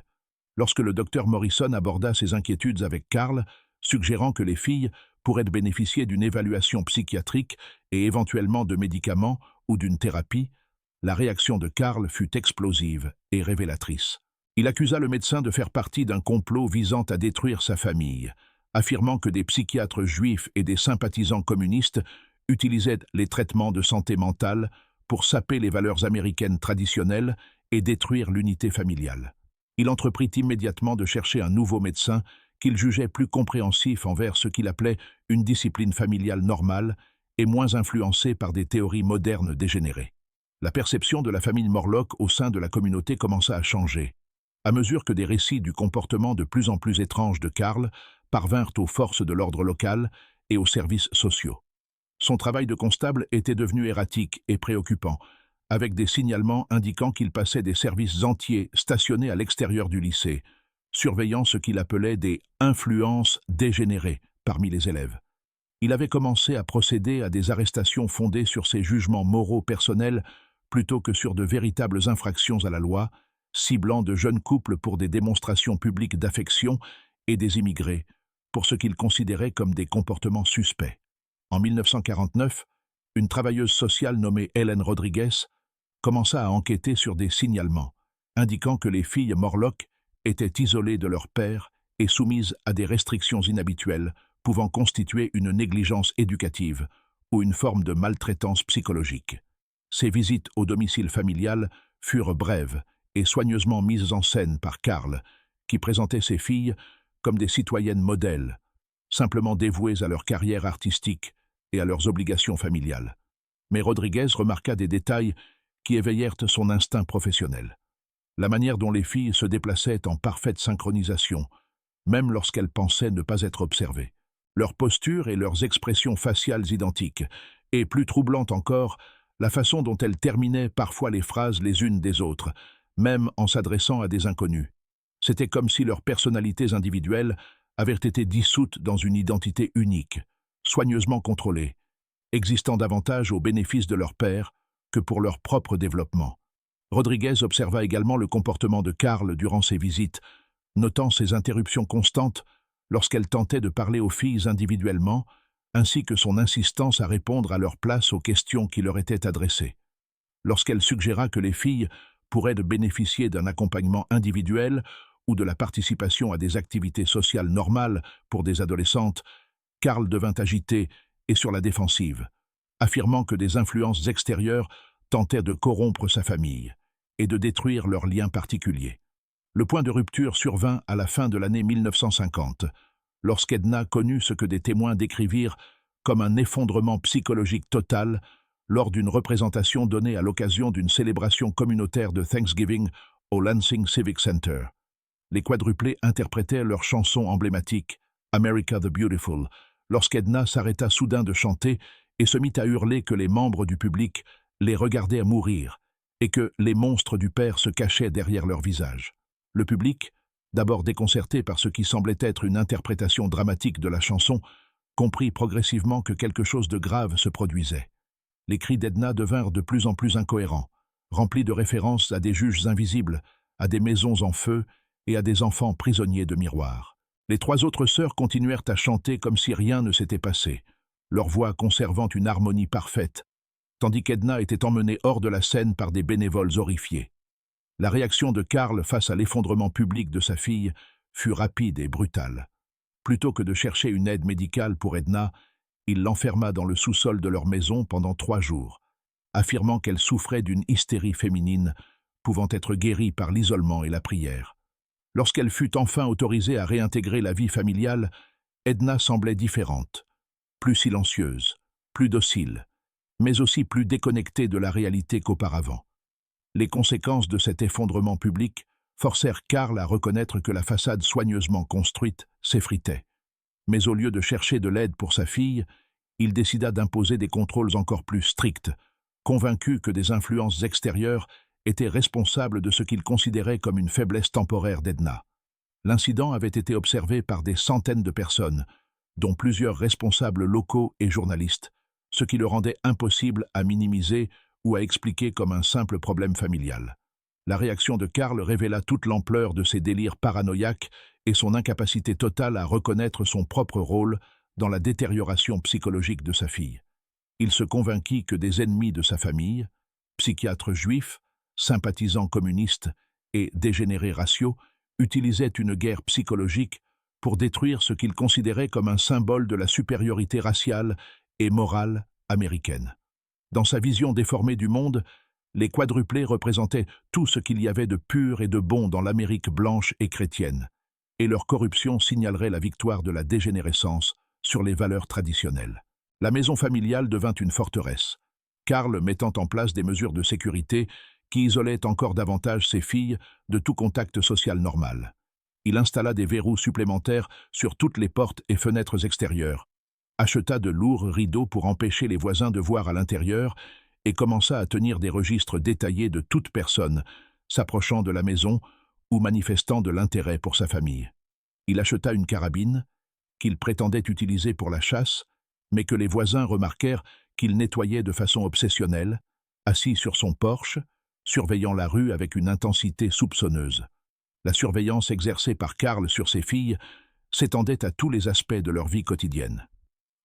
Lorsque le docteur Morrison aborda ses inquiétudes avec Karl, suggérant que les filles pourraient bénéficier d'une évaluation psychiatrique et éventuellement de médicaments ou d'une thérapie, la réaction de Karl fut explosive et révélatrice. Il accusa le médecin de faire partie d'un complot visant à détruire sa famille, affirmant que des psychiatres juifs et des sympathisants communistes utilisaient les traitements de santé mentale pour saper les valeurs américaines traditionnelles et détruire l'unité familiale. Il entreprit immédiatement de chercher un nouveau médecin qu'il jugeait plus compréhensif envers ce qu'il appelait une discipline familiale normale et moins influencée par des théories modernes dégénérées. La perception de la famille Morlock au sein de la communauté commença à changer, à mesure que des récits du comportement de plus en plus étrange de Karl parvinrent aux forces de l'ordre local et aux services sociaux. Son travail de constable était devenu erratique et préoccupant, avec des signalements indiquant qu'il passait des services entiers stationnés à l'extérieur du lycée, surveillant ce qu'il appelait des « influences dégénérées » parmi les élèves. Il avait commencé à procéder à des arrestations fondées sur ses jugements moraux personnels plutôt que sur de véritables infractions à la loi, ciblant de jeunes couples pour des démonstrations publiques d'affection et des immigrés pour ce qu'ils considéraient comme des comportements suspects. En 1949, une travailleuse sociale nommée Helen Rodriguez commença à enquêter sur des signalements, indiquant que les filles Morlock étaient isolées de leur père et soumises à des restrictions inhabituelles pouvant constituer une négligence éducative ou une forme de maltraitance psychologique. Ces visites au domicile familial furent brèves et soigneusement mises en scène par Carl, qui présentait ses filles comme des citoyennes modèles, simplement dévouées à leur carrière artistique et à leurs obligations familiales. Mais Rodriguez remarqua des détails qui éveillèrent son instinct professionnel. La manière dont les filles se déplaçaient en parfaite synchronisation, même lorsqu'elles pensaient ne pas être observées. Leur posture et leurs expressions faciales identiques, et plus troublante encore, la façon dont elles terminaient parfois les phrases les unes des autres, même en s'adressant à des inconnus. C'était comme si leurs personnalités individuelles avaient été dissoutes dans une identité unique, soigneusement contrôlée, existant davantage au bénéfice de leur père que pour leur propre développement. Rodriguez observa également le comportement de Carl durant ses visites, notant ses interruptions constantes lorsqu'elle tentait de parler aux filles individuellement, ainsi que son insistance à répondre à leur place aux questions qui leur étaient adressées. Lorsqu'elle suggéra que les filles pourraient bénéficier d'un accompagnement individuel ou de la participation à des activités sociales normales pour des adolescentes, Carl devint agité et sur la défensive, affirmant que des influences extérieures tentaient de corrompre sa famille et de détruire leurs liens particuliers. Le point de rupture survint à la fin de l'année 1950, lorsqu'Edna connut ce que des témoins décrivirent comme un effondrement psychologique total lors d'une représentation donnée à l'occasion d'une célébration communautaire de Thanksgiving au Lansing Civic Center. Les quadruplés interprétaient leur chanson emblématique, America the Beautiful, lorsqu'Edna s'arrêta soudain de chanter et se mit à hurler que les membres du public les regardaient mourir et que les monstres du père se cachaient derrière leur visage. Le public, d'abord déconcerté par ce qui semblait être une interprétation dramatique de la chanson, comprit progressivement que quelque chose de grave se produisait. Les cris d'Edna devinrent de plus en plus incohérents, remplis de références à des juges invisibles, à des maisons en feu et à des enfants prisonniers de miroirs. Les trois autres sœurs continuèrent à chanter comme si rien ne s'était passé, leur voix conservant une harmonie parfaite, tandis qu'Edna était emmenée hors de la scène par des bénévoles horrifiés. La réaction de Carl face à l'effondrement public de sa fille fut rapide et brutale. Plutôt que de chercher une aide médicale pour Edna, il l'enferma dans le sous-sol de leur maison pendant 3 jours, affirmant qu'elle souffrait d'une hystérie féminine, pouvant être guérie par l'isolement et la prière. Lorsqu'elle fut enfin autorisée à réintégrer la vie familiale, Edna semblait différente, plus silencieuse, plus docile, mais aussi plus déconnectée de la réalité qu'auparavant. Les conséquences de cet effondrement public forcèrent Carl à reconnaître que la façade soigneusement construite s'effritait. Mais au lieu de chercher de l'aide pour sa fille, il décida d'imposer des contrôles encore plus stricts, convaincu que des influences extérieures étaient responsables de ce qu'il considérait comme une faiblesse temporaire d'Edna. L'incident avait été observé par des centaines de personnes, dont plusieurs responsables locaux et journalistes, ce qui le rendait impossible à minimiser ou à expliquer comme un simple problème familial. La réaction de Carl révéla toute l'ampleur de ses délires paranoïaques et son incapacité totale à reconnaître son propre rôle dans la détérioration psychologique de sa fille. Il se convainquit que des ennemis de sa famille, psychiatres juifs, sympathisants communistes et dégénérés raciaux, utilisaient une guerre psychologique pour détruire ce qu'il considérait comme un symbole de la supériorité raciale et morale américaine. Dans sa vision déformée du monde, les quadruplés représentaient tout ce qu'il y avait de pur et de bon dans l'Amérique blanche et chrétienne, et leur corruption signalerait la victoire de la dégénérescence sur les valeurs traditionnelles. La maison familiale devint une forteresse, Carl mettant en place des mesures de sécurité qui isolaient encore davantage ses filles de tout contact social normal. Il installa des verrous supplémentaires sur toutes les portes et fenêtres extérieures, acheta de lourds rideaux pour empêcher les voisins de voir à l'intérieur et commença à tenir des registres détaillés de toute personne s'approchant de la maison ou manifestant de l'intérêt pour sa famille. Il acheta une carabine qu'il prétendait utiliser pour la chasse, mais que les voisins remarquèrent qu'il nettoyait de façon obsessionnelle, assis sur son porche, surveillant la rue avec une intensité soupçonneuse. La surveillance exercée par Karl sur ses filles s'étendait à tous les aspects de leur vie quotidienne.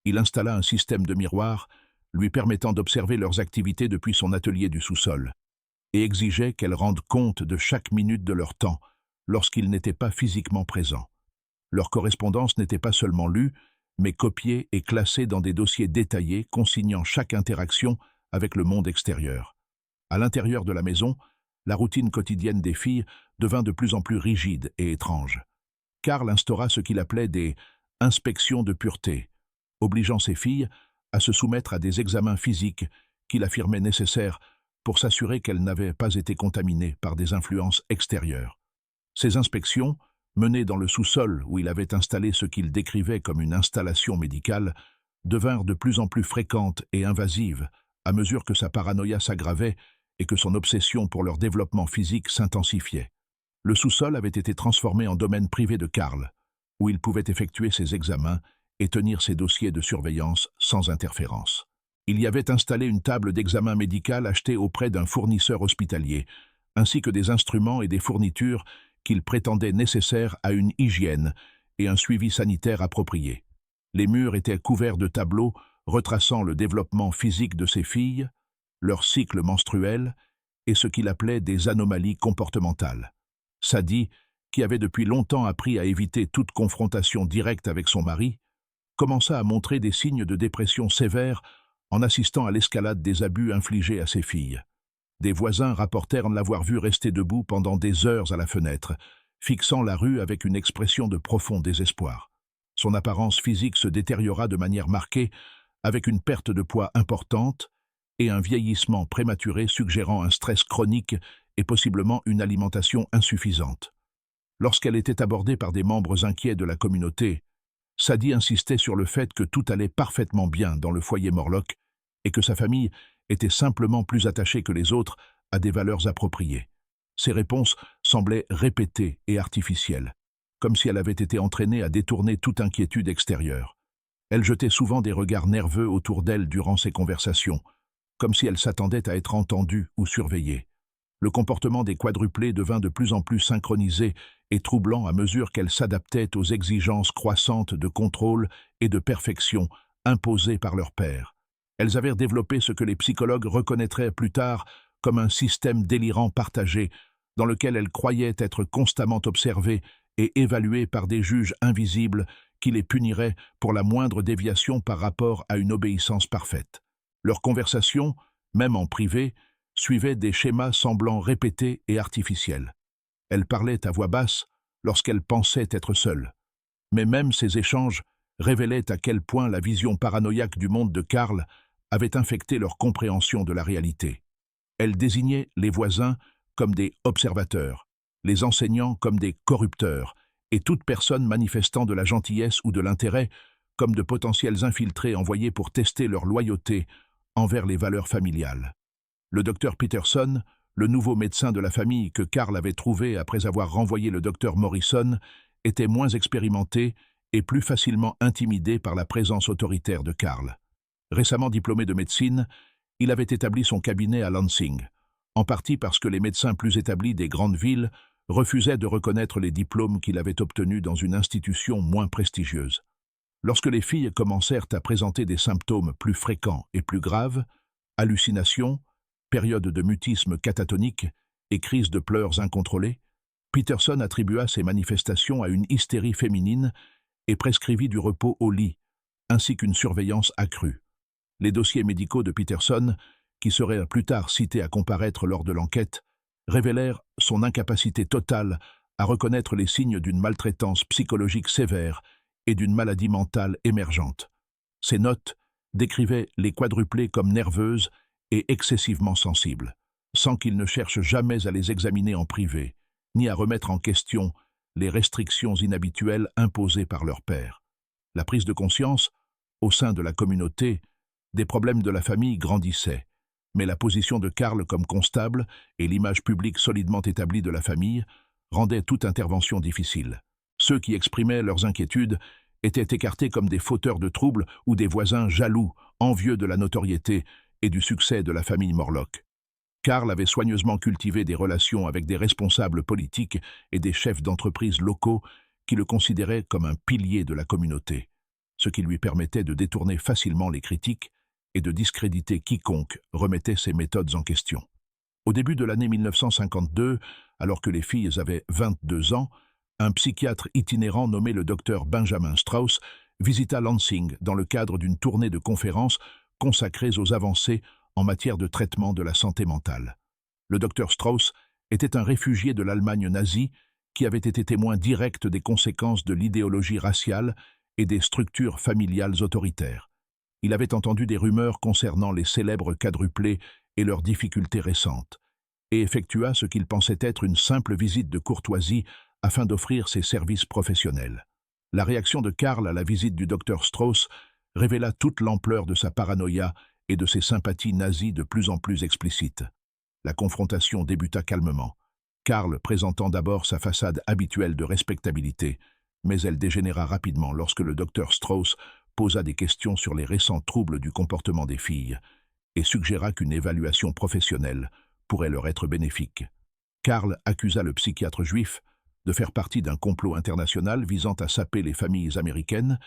Il installa un système de miroirs lui permettant d'observer leurs activités depuis son atelier du sous-sol, et exigeait qu'elles rendent compte de chaque minute de leur temps lorsqu'ils n'étaient pas physiquement présents. Leur correspondance n'était pas seulement lue, mais copiée et classée dans des dossiers détaillés consignant chaque interaction avec le monde extérieur. À l'intérieur de la maison, la routine quotidienne des filles devint de plus en plus rigide et étrange. Karl instaura ce qu'il appelait des « inspections de pureté », obligeant ses filles à se soumettre à des examens physiques qu'il affirmait nécessaires pour s'assurer qu'elles n'avaient pas été contaminées par des influences extérieures. Ces inspections, menées dans le sous-sol où il avait installé ce qu'il décrivait comme une installation médicale, devinrent de plus en plus fréquentes et invasives à mesure que sa paranoïa s'aggravait et que son obsession pour leur développement physique s'intensifiait. Le sous-sol avait été transformé en domaine privé de Karl, où il pouvait effectuer ses examens et tenir ses dossiers de surveillance sans interférence. Il y avait installé une table d'examen médical achetée auprès d'un fournisseur hospitalier, ainsi que des instruments et des fournitures qu'il prétendait nécessaires à une hygiène et un suivi sanitaire approprié. Les murs étaient couverts de tableaux retraçant le développement physique de ses filles, leur cycle menstruel et ce qu'il appelait des anomalies comportementales. Sadie, qui avait depuis longtemps appris à éviter toute confrontation directe avec son mari, commença à montrer des signes de dépression sévère en assistant à l'escalade des abus infligés à ses filles. Des voisins rapportèrent l'avoir vue rester debout pendant des heures à la fenêtre, fixant la rue avec une expression de profond désespoir. Son apparence physique se détériora de manière marquée, avec une perte de poids importante et un vieillissement prématuré suggérant un stress chronique et possiblement une alimentation insuffisante. Lorsqu'elle était abordée par des membres inquiets de la communauté, Sadie insistait sur le fait que tout allait parfaitement bien dans le foyer Morlock et que sa famille était simplement plus attachée que les autres à des valeurs appropriées. Ses réponses semblaient répétées et artificielles, comme si elle avait été entraînée à détourner toute inquiétude extérieure. Elle jetait souvent des regards nerveux autour d'elle durant ses conversations, comme si elle s'attendait à être entendue ou surveillée. Le comportement des quadruplés devint de plus en plus synchronisé et troublant à mesure qu'elle s'adaptait aux exigences croissantes de contrôle et de perfection imposées par leur père. Elles avaient développé ce que les psychologues reconnaîtraient plus tard comme un système délirant partagé, dans lequel elles croyaient être constamment observées et évaluées par des juges invisibles qui les puniraient pour la moindre déviation par rapport à une obéissance parfaite. Leurs conversations, même en privé, suivaient des schémas semblant répétés et artificiels. Elles parlaient à voix basse lorsqu'elles pensaient être seules. Mais même ces échanges révélaient à quel point la vision paranoïaque du monde de Karl avait infecté leur compréhension de la réalité. Elles désignaient les voisins comme des observateurs, les enseignants comme des corrupteurs, et toute personne manifestant de la gentillesse ou de l'intérêt comme de potentiels infiltrés envoyés pour tester leur loyauté envers les valeurs familiales. Le docteur Peterson, le nouveau médecin de la famille que Karl avait trouvé après avoir renvoyé le docteur Morrison, était moins expérimenté et plus facilement intimidé par la présence autoritaire de Karl. Récemment diplômé de médecine, il avait établi son cabinet à Lansing, en partie parce que les médecins plus établis des grandes villes refusaient de reconnaître les diplômes qu'il avait obtenus dans une institution moins prestigieuse. Lorsque les filles commencèrent à présenter des symptômes plus fréquents et plus graves, hallucinations, périodes de mutisme catatonique et crises de pleurs incontrôlées, Peterson attribua ces manifestations à une hystérie féminine et prescrivit du repos au lit, ainsi qu'une surveillance accrue. Les dossiers médicaux de Peterson, qui seraient plus tard cités à comparaître lors de l'enquête, révélèrent son incapacité totale à reconnaître les signes d'une maltraitance psychologique sévère et d'une maladie mentale émergente. Ces notes décrivaient les quadruplés comme nerveuses et excessivement sensibles, sans qu'ils ne cherchent jamais à les examiner en privé, ni à remettre en question les restrictions inhabituelles imposées par leur père. La prise de conscience, au sein de la communauté, des problèmes de la famille grandissait, mais la position de Karl comme constable et l'image publique solidement établie de la famille rendaient toute intervention difficile. Ceux qui exprimaient leurs inquiétudes étaient écartés comme des fauteurs de troubles ou des voisins jaloux, envieux de la notoriété et du succès de la famille Morlock. Karl avait soigneusement cultivé des relations avec des responsables politiques et des chefs d'entreprise locaux qui le considéraient comme un pilier de la communauté, ce qui lui permettait de détourner facilement les critiques et de discréditer quiconque remettait ses méthodes en question. Au début de l'année 1952, alors que les filles avaient 22 ans, un psychiatre itinérant nommé le docteur Benjamin Strauss visita Lansing dans le cadre d'une tournée de conférences consacrées aux avancées en matière de traitement de la santé mentale. Le docteur Strauss était un réfugié de l'Allemagne nazie qui avait été témoin direct des conséquences de l'idéologie raciale et des structures familiales autoritaires. Il avait entendu des rumeurs concernant les célèbres quadruplés et leurs difficultés récentes, et effectua ce qu'il pensait être une simple visite de courtoisie afin d'offrir ses services professionnels. La réaction de Karl à la visite du docteur Strauss révéla toute l'ampleur de sa paranoïa et de ses sympathies nazies de plus en plus explicites. La confrontation débuta calmement, Karl présentant d'abord sa façade habituelle de respectabilité, mais elle dégénéra rapidement lorsque le docteur Strauss posa des questions sur les récents troubles du comportement des filles et suggéra qu'une évaluation professionnelle pourrait leur être bénéfique. Karl accusa le psychiatre juif de faire partie d'un complot international visant à saper les familles américaines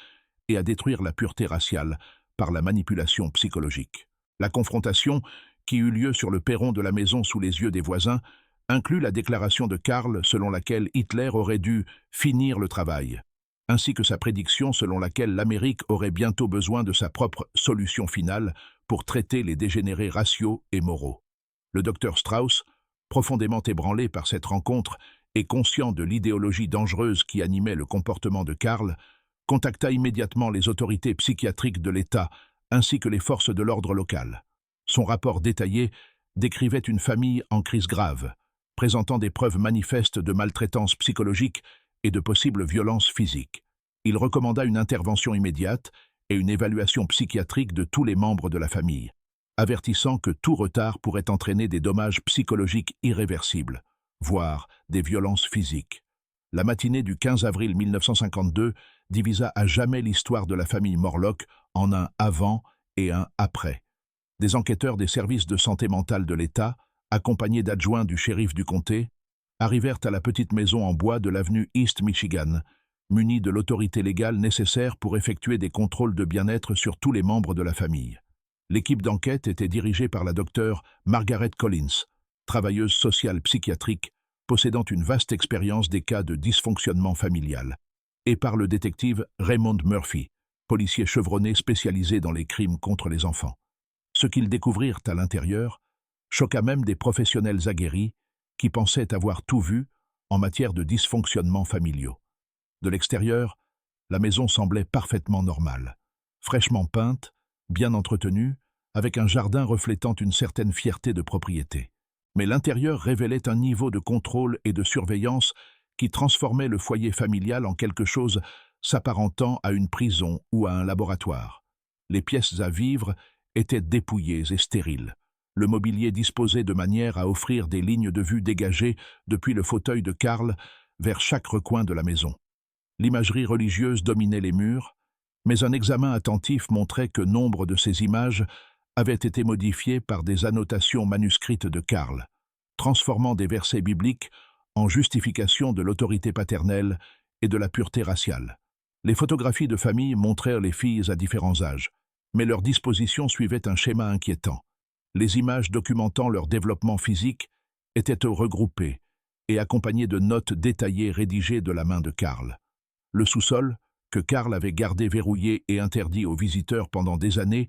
et à détruire la pureté raciale par la manipulation psychologique. La confrontation, qui eut lieu sur le perron de la maison sous les yeux des voisins, inclut la déclaration de Karl selon laquelle Hitler aurait dû finir le travail, ainsi que sa prédiction selon laquelle l'Amérique aurait bientôt besoin de sa propre solution finale pour traiter les dégénérés raciaux et moraux. Le docteur Strauss, profondément ébranlé par cette rencontre et conscient de l'idéologie dangereuse qui animait le comportement de Karl, contacta immédiatement les autorités psychiatriques de l'État ainsi que les forces de l'ordre local. Son rapport détaillé décrivait une famille en crise grave, présentant des preuves manifestes de maltraitance psychologique et de possibles violences physiques. Il recommanda une intervention immédiate et une évaluation psychiatrique de tous les membres de la famille, avertissant que tout retard pourrait entraîner des dommages psychologiques irréversibles, voire des violences physiques. La matinée du 15 avril 1952 divisa à jamais l'histoire de la famille Morlock en un avant et un après. Des enquêteurs des services de santé mentale de l'État, accompagnés d'adjoints du shérif du comté, arrivèrent à la petite maison en bois de l'avenue East Michigan, munis de l'autorité légale nécessaire pour effectuer des contrôles de bien-être sur tous les membres de la famille. L'équipe d'enquête était dirigée par la docteure Margaret Collins, travailleuse sociale psychiatrique, possédant une vaste expérience des cas de dysfonctionnement familial, et par le détective Raymond Murphy, policier chevronné spécialisé dans les crimes contre les enfants. Ce qu'ils découvrirent à l'intérieur choqua même des professionnels aguerris qui pensaient avoir tout vu en matière de dysfonctionnements familiaux. De l'extérieur, la maison semblait parfaitement normale, fraîchement peinte, bien entretenue, avec un jardin reflétant une certaine fierté de propriété. Mais l'intérieur révélait un niveau de contrôle et de surveillance qui transformait le foyer familial en quelque chose s'apparentant à une prison ou à un laboratoire. Les pièces à vivre étaient dépouillées et stériles, le mobilier disposé de manière à offrir des lignes de vue dégagées depuis le fauteuil de Karl vers chaque recoin de la maison. L'imagerie religieuse dominait les murs, mais un examen attentif montrait que nombre de ces images avaient été modifiées par des annotations manuscrites de Karl, transformant des versets bibliques en justification de l'autorité paternelle et de la pureté raciale. Les photographies de famille montrèrent les filles à différents âges, mais leur disposition suivait un schéma inquiétant. Les images documentant leur développement physique étaient regroupées et accompagnées de notes détaillées rédigées de la main de Karl. Le sous-sol, que Karl avait gardé verrouillé et interdit aux visiteurs pendant des années,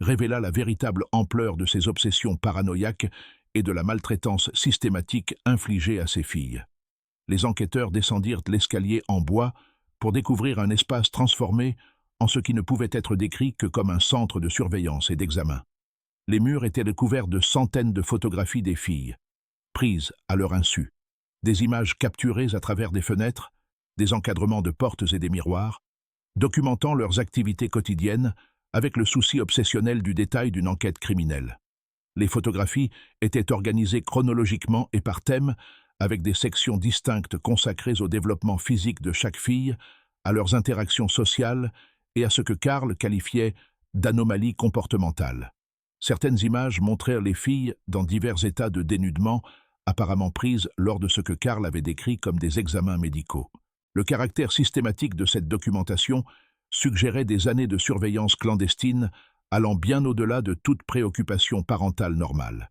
révéla la véritable ampleur de ses obsessions paranoïaques et de la maltraitance systématique infligée à ses filles. Les enquêteurs descendirent l'escalier en bois pour découvrir un espace transformé en ce qui ne pouvait être décrit que comme un centre de surveillance et d'examen. Les murs étaient recouverts de centaines de photographies des filles, prises à leur insu, des images capturées à travers des fenêtres, des encadrements de portes et des miroirs, documentant leurs activités quotidiennes avec le souci obsessionnel du détail d'une enquête criminelle. Les photographies étaient organisées chronologiquement et par thème, avec des sections distinctes consacrées au développement physique de chaque fille, à leurs interactions sociales et à ce que Karl qualifiait d'anomalies comportementales. Certaines images montrèrent les filles dans divers états de dénudement, apparemment prises lors de ce que Karl avait décrit comme des examens médicaux. Le caractère systématique de cette documentation suggérait des années de surveillance clandestine allant bien au-delà de toute préoccupation parentale normale.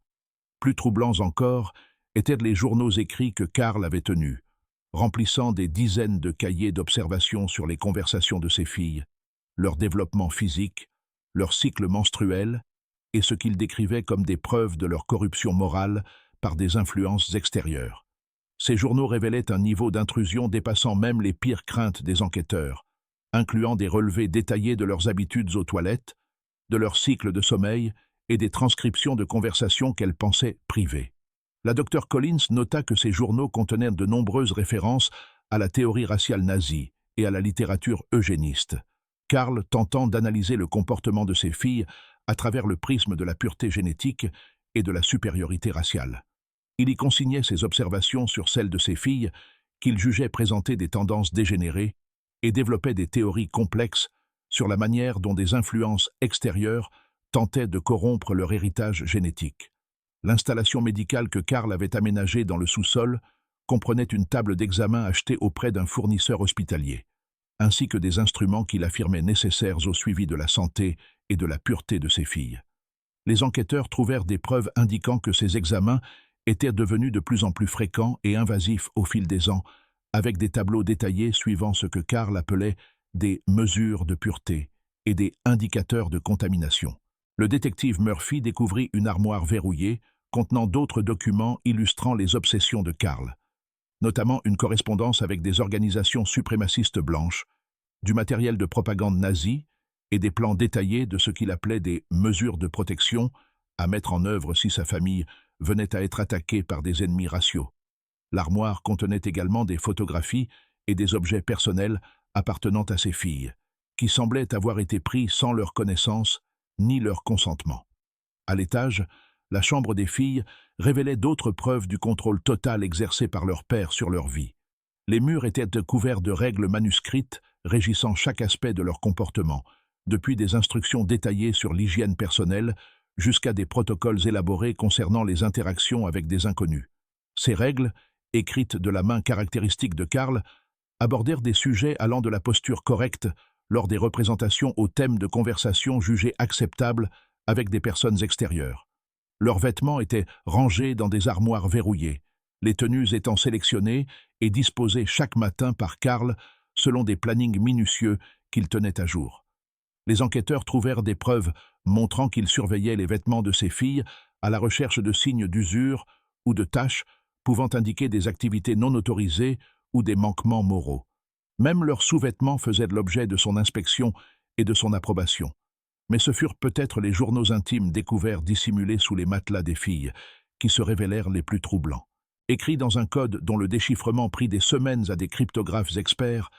Plus troublants encore étaient les journaux écrits que Karl avait tenus, remplissant des dizaines de cahiers d'observation sur les conversations de ses filles, leur développement physique, leur cycle menstruel et ce qu'il décrivait comme des preuves de leur corruption morale par des influences extérieures. Ces journaux révélaient un niveau d'intrusion dépassant même les pires craintes des enquêteurs, incluant des relevés détaillés de leurs habitudes aux toilettes, de leur cycle de sommeil et des transcriptions de conversations qu'elles pensaient privées. La Dr Collins nota que ces journaux contenaient de nombreuses références à la théorie raciale nazie et à la littérature eugéniste, Karl tentant d'analyser le comportement de ses filles à travers le prisme de la pureté génétique et de la supériorité raciale. Il y consignait ses observations sur celles de ses filles, qu'il jugeait présenter des tendances dégénérées, et développait des théories complexes sur la manière dont des influences extérieures tentaient de corrompre leur héritage génétique. L'installation médicale que Karl avait aménagée dans le sous-sol comprenait une table d'examen achetée auprès d'un fournisseur hospitalier, ainsi que des instruments qu'il affirmait nécessaires au suivi de la santé et de la pureté de ses filles. Les enquêteurs trouvèrent des preuves indiquant que ces examens étaient devenus de plus en plus fréquents et invasifs au fil des ans, avec des tableaux détaillés suivant ce que Karl appelait des mesures de pureté et des indicateurs de contamination. Le détective Murphy découvrit une armoire verrouillée contenant d'autres documents illustrant les obsessions de Karl, notamment une correspondance avec des organisations suprémacistes blanches, du matériel de propagande nazi et des plans détaillés de ce qu'il appelait des mesures de protection à mettre en œuvre si sa famille venait à être attaquée par des ennemis raciaux. L'armoire contenait également des photographies et des objets personnels appartenant à ses filles, qui semblaient avoir été pris sans leur connaissance ni leur consentement. À l'étage, la chambre des filles révélait d'autres preuves du contrôle total exercé par leur père sur leur vie. Les murs étaient couverts de règles manuscrites régissant chaque aspect de leur comportement, depuis des instructions détaillées sur l'hygiène personnelle jusqu'à des protocoles élaborés concernant les interactions avec des inconnus. Ces règles, écrites de la main caractéristique de Karl, abordèrent des sujets allant de la posture correcte lors des représentations au thème de conversation jugées acceptables avec des personnes extérieures. Leurs vêtements étaient rangés dans des armoires verrouillées, les tenues étant sélectionnées et disposées chaque matin par Karl selon des plannings minutieux qu'il tenait à jour. Les enquêteurs trouvèrent des preuves montrant qu'il surveillait les vêtements de ses filles à la recherche de signes d'usure ou de taches pouvant indiquer des activités non autorisées ou des manquements moraux. Même leurs sous-vêtements faisaient l'objet de son inspection et de son approbation. Mais ce furent peut-être les journaux intimes découverts dissimulés sous les matelas des filles qui se révélèrent les plus troublants. Écrits dans un code dont le déchiffrement prit des semaines à des cryptographes experts,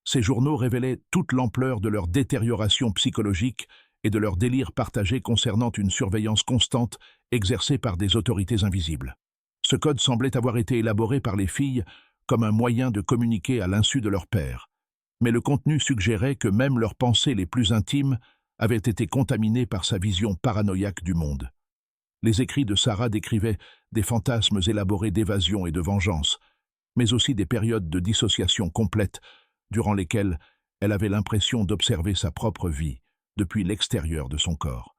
ces journaux révélaient toute l'ampleur de leur détérioration psychologique et de leur délire partagé concernant une surveillance constante exercée par des autorités invisibles. Ce code semblait avoir été élaboré par les filles comme un moyen de communiquer à l'insu de leur père, mais le contenu suggérait que même leurs pensées les plus intimes avaient été contaminées par sa vision paranoïaque du monde. Les écrits de Sarah décrivaient des fantasmes élaborés d'évasion et de vengeance, mais aussi des périodes de dissociation complète durant lesquelles elle avait l'impression d'observer sa propre vie depuis l'extérieur de son corps.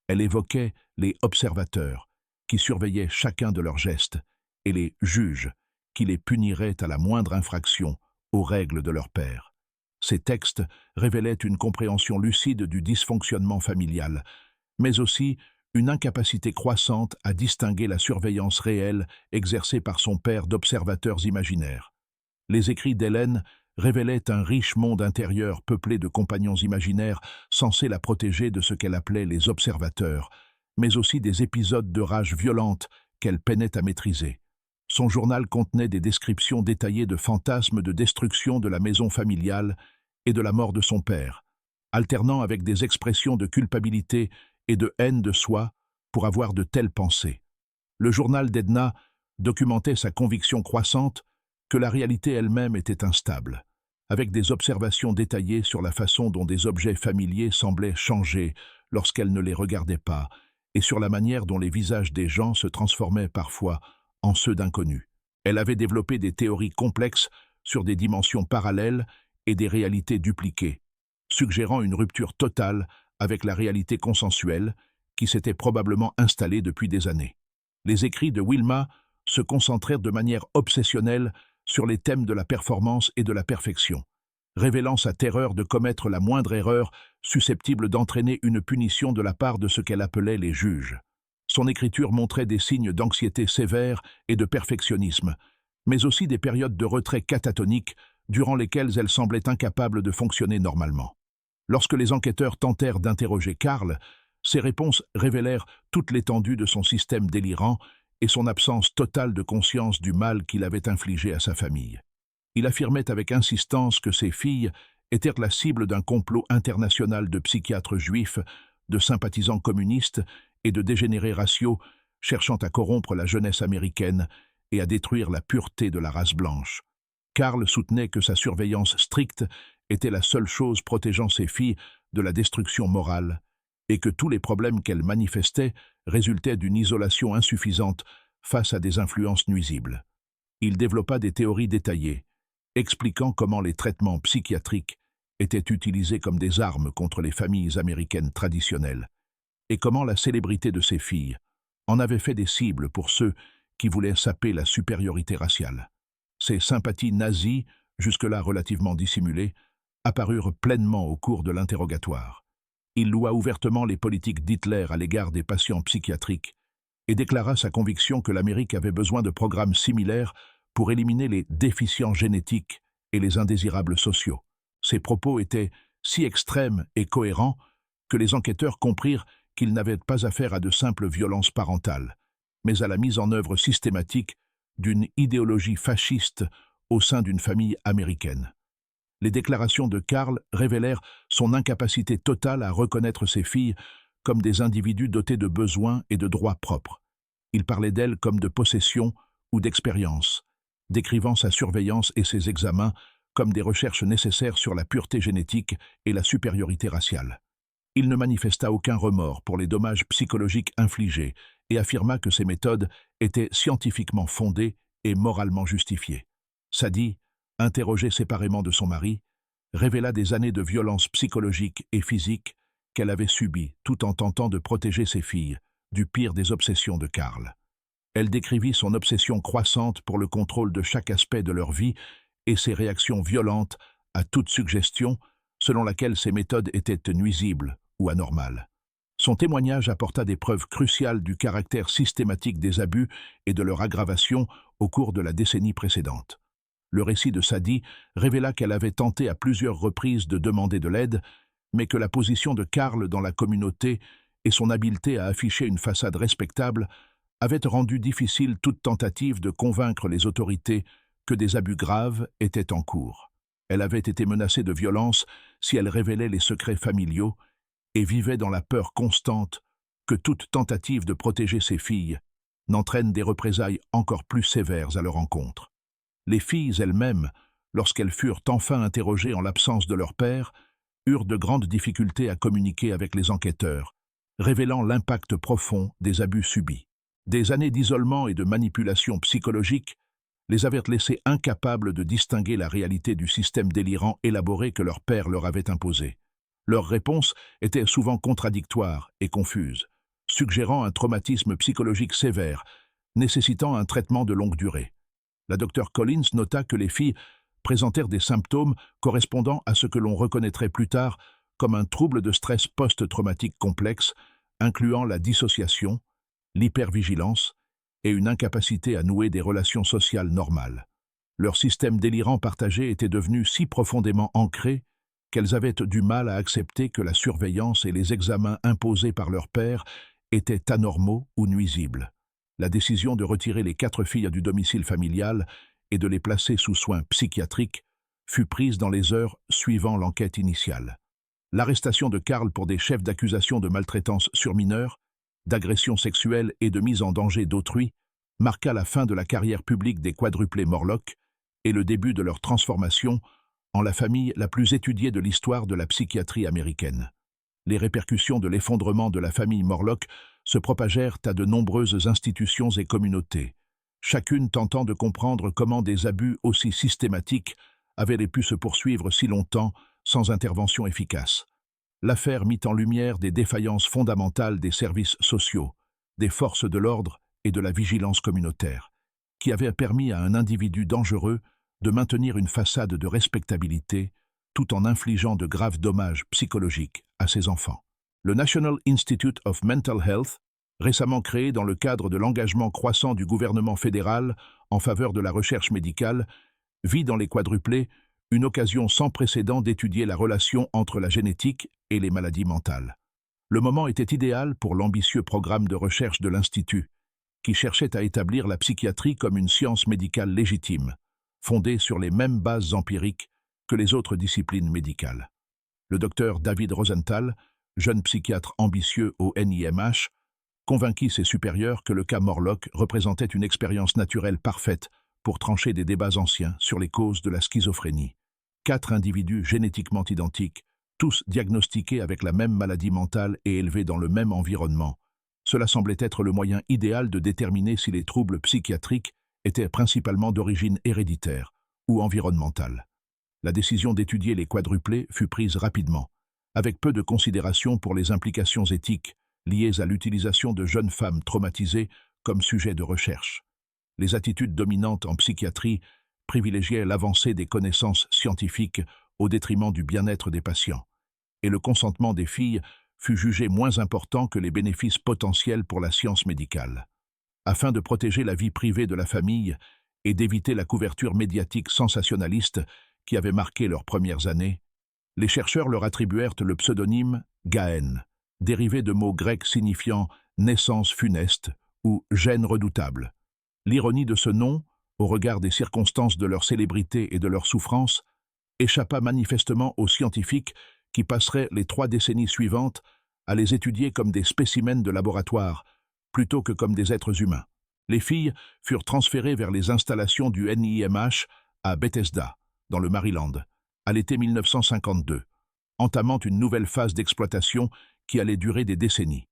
Elle évoquait les observateurs qui surveillaient chacun de leurs gestes et les juges qui les puniraient à la moindre infraction aux règles de leur père. Ces textes révélaient une compréhension lucide du dysfonctionnement familial, mais aussi une incapacité croissante à distinguer la surveillance réelle exercée par son père d'observateurs imaginaires. Les écrits d'Hélène révélaient un riche monde intérieur peuplé de compagnons imaginaires censés la protéger de ce qu'elle appelait les observateurs, mais aussi des épisodes de rage violente qu'elle peinait à maîtriser. Son journal contenait des descriptions détaillées de fantasmes de destruction de la maison familiale et de la mort de son père, alternant avec des expressions de culpabilité et de haine de soi pour avoir de telles pensées. Le journal d'Edna documentait sa conviction croissante que la réalité elle-même était instable, avec des observations détaillées sur la façon dont des objets familiers semblaient changer lorsqu'elle ne les regardait pas, et sur la manière dont les visages des gens se transformaient parfois en ceux d'inconnus. Elle avait développé des théories complexes sur des dimensions parallèles et des réalités dupliquées, suggérant une rupture totale avec la réalité consensuelle qui s'était probablement installée depuis des années. Les écrits de Wilma se concentrèrent de manière obsessionnelle sur les thèmes de la performance et de la perfection, révélant sa terreur de commettre la moindre erreur susceptible d'entraîner une punition de la part de ce qu'elle appelait les juges. Son écriture montrait des signes d'anxiété sévère et de perfectionnisme, mais aussi des périodes de retrait catatonique durant lesquelles elle semblait incapable de fonctionner normalement. Lorsque les enquêteurs tentèrent d'interroger Carl, ses réponses révélèrent toute l'étendue de son système délirant et son absence totale de conscience du mal qu'il avait infligé à sa famille. Il affirmait avec insistance que ses filles étaient la cible d'un complot international de psychiatres juifs, de sympathisants communistes et de dégénérés raciaux cherchant à corrompre la jeunesse américaine et à détruire la pureté de la race blanche. Carl soutenait que sa surveillance stricte était la seule chose protégeant ses filles de la destruction morale et que tous les problèmes qu'elles manifestaient résultaient d'une isolation insuffisante face à des influences nuisibles. Il développa des théories détaillées, expliquant comment les traitements psychiatriques étaient utilisés comme des armes contre les familles américaines traditionnelles, et comment la célébrité de ses filles en avait fait des cibles pour ceux qui voulaient saper la supériorité raciale. Ses sympathies nazies, jusque-là relativement dissimulées, apparurent pleinement au cours de l'interrogatoire. Il loua ouvertement les politiques d'Hitler à l'égard des patients psychiatriques et déclara sa conviction que l'Amérique avait besoin de programmes similaires pour éliminer les déficients génétiques et les indésirables sociaux. Ses propos étaient si extrêmes et cohérents que les enquêteurs comprirent qu'ils n'avaient pas affaire à de simples violences parentales, mais à la mise en œuvre systématique d'une idéologie fasciste au sein d'une famille américaine. Les déclarations de Carl révélèrent son incapacité totale à reconnaître ses filles comme des individus dotés de besoins et de droits propres. Il parlait d'elles comme de possession ou d'expérience, décrivant sa surveillance et ses examens comme des recherches nécessaires sur la pureté génétique et la supériorité raciale. Il ne manifesta aucun remords pour les dommages psychologiques infligés et affirma que ces méthodes étaient scientifiquement fondées et moralement justifiées. Sadie, interrogée séparément de son mari, révéla des années de violences psychologiques et physiques qu'elle avait subies tout en tentant de protéger ses filles du pire des obsessions de Carl. Elle décrivit son obsession croissante pour le contrôle de chaque aspect de leur vie et ses réactions violentes à toute suggestion selon laquelle ces méthodes étaient nuisibles ou anormales. Son témoignage apporta des preuves cruciales du caractère systématique des abus et de leur aggravation au cours de la décennie précédente. Le récit de Sadie révéla qu'elle avait tenté à plusieurs reprises de demander de l'aide, mais que la position de Carl dans la communauté et son habileté à afficher une façade respectable avaient rendu difficile toute tentative de convaincre les autorités que des abus graves étaient en cours. Elle avait été menacée de violence si elle révélait les secrets familiaux et vivait dans la peur constante que toute tentative de protéger ses filles n'entraîne des représailles encore plus sévères à leur encontre. Les filles elles-mêmes, lorsqu'elles furent enfin interrogées en l'absence de leur père, eurent de grandes difficultés à communiquer avec les enquêteurs, révélant l'impact profond des abus subis. Des années d'isolement et de manipulation psychologique les avaient laissées incapables de distinguer la réalité du système délirant élaboré que leur père leur avait imposé. Leurs réponses étaient souvent contradictoires et confuses, suggérant un traumatisme psychologique sévère, nécessitant un traitement de longue durée. La docteure Collins nota que les filles présentèrent des symptômes correspondant à ce que l'on reconnaîtrait plus tard comme un trouble de stress post-traumatique complexe, incluant la dissociation, l'hypervigilance et une incapacité à nouer des relations sociales normales. Leur système délirant partagé était devenu si profondément ancré qu'elles avaient du mal à accepter que la surveillance et les examens imposés par leur père étaient anormaux ou nuisibles. La décision de retirer les 4 filles du domicile familial et de les placer sous soins psychiatriques fut prise dans les heures suivant l'enquête initiale. L'arrestation de Carl pour des chefs d'accusation de maltraitance sur mineurs, d'agression sexuelle et de mise en danger d'autrui marqua la fin de la carrière publique des quadruplés Morlock et le début de leur transformation en la famille la plus étudiée de l'histoire de la psychiatrie américaine. Les répercussions de l'effondrement de la famille Morlock se propagèrent à de nombreuses institutions et communautés, chacune tentant de comprendre comment des abus aussi systématiques avaient pu se poursuivre si longtemps sans intervention efficace. L'affaire mit en lumière des défaillances fondamentales des services sociaux, des forces de l'ordre et de la vigilance communautaire, qui avaient permis à un individu dangereux de maintenir une façade de respectabilité tout en infligeant de graves dommages psychologiques à ses enfants. Le National Institute of Mental Health, récemment créé dans le cadre de l'engagement croissant du gouvernement fédéral en faveur de la recherche médicale, vit dans les quadruplés une occasion sans précédent d'étudier la relation entre la génétique et les maladies mentales. Le moment était idéal pour l'ambitieux programme de recherche de l'Institut, qui cherchait à établir la psychiatrie comme une science médicale légitime, fondée sur les mêmes bases empiriques que les autres disciplines médicales. Le docteur David Rosenthal, jeune psychiatre ambitieux au NIMH, convainquit ses supérieurs que le cas Morlock représentait une expérience naturelle parfaite pour trancher des débats anciens sur les causes de la schizophrénie. 4 individus génétiquement identiques, tous diagnostiqués avec la même maladie mentale et élevés dans le même environnement. Cela semblait être le moyen idéal de déterminer si les troubles psychiatriques étaient principalement d'origine héréditaire ou environnementale. La décision d'étudier les quadruplés fut prise rapidement, avec peu de considération pour les implications éthiques liées à l'utilisation de jeunes femmes traumatisées comme sujet de recherche. Les attitudes dominantes en psychiatrie privilégiaient l'avancée des connaissances scientifiques au détriment du bien-être des patients, et le consentement des filles fut jugé moins important que les bénéfices potentiels pour la science médicale. Afin de protéger la vie privée de la famille et d'éviter la couverture médiatique sensationnaliste qui avait marqué leurs premières années, les chercheurs leur attribuèrent le pseudonyme Gahen, dérivé de mots grecs signifiant « naissance funeste » ou « gène redoutable ». L'ironie de ce nom, au regard des circonstances de leur célébrité et de leur souffrance, échappa manifestement aux scientifiques qui passeraient les 3 décennies suivantes à les étudier comme des spécimens de laboratoire, plutôt que comme des êtres humains. Les filles furent transférées vers les installations du NIMH à Bethesda, dans le Maryland, à l'été 1952, entamant une nouvelle phase d'exploitation qui allait durer des décennies.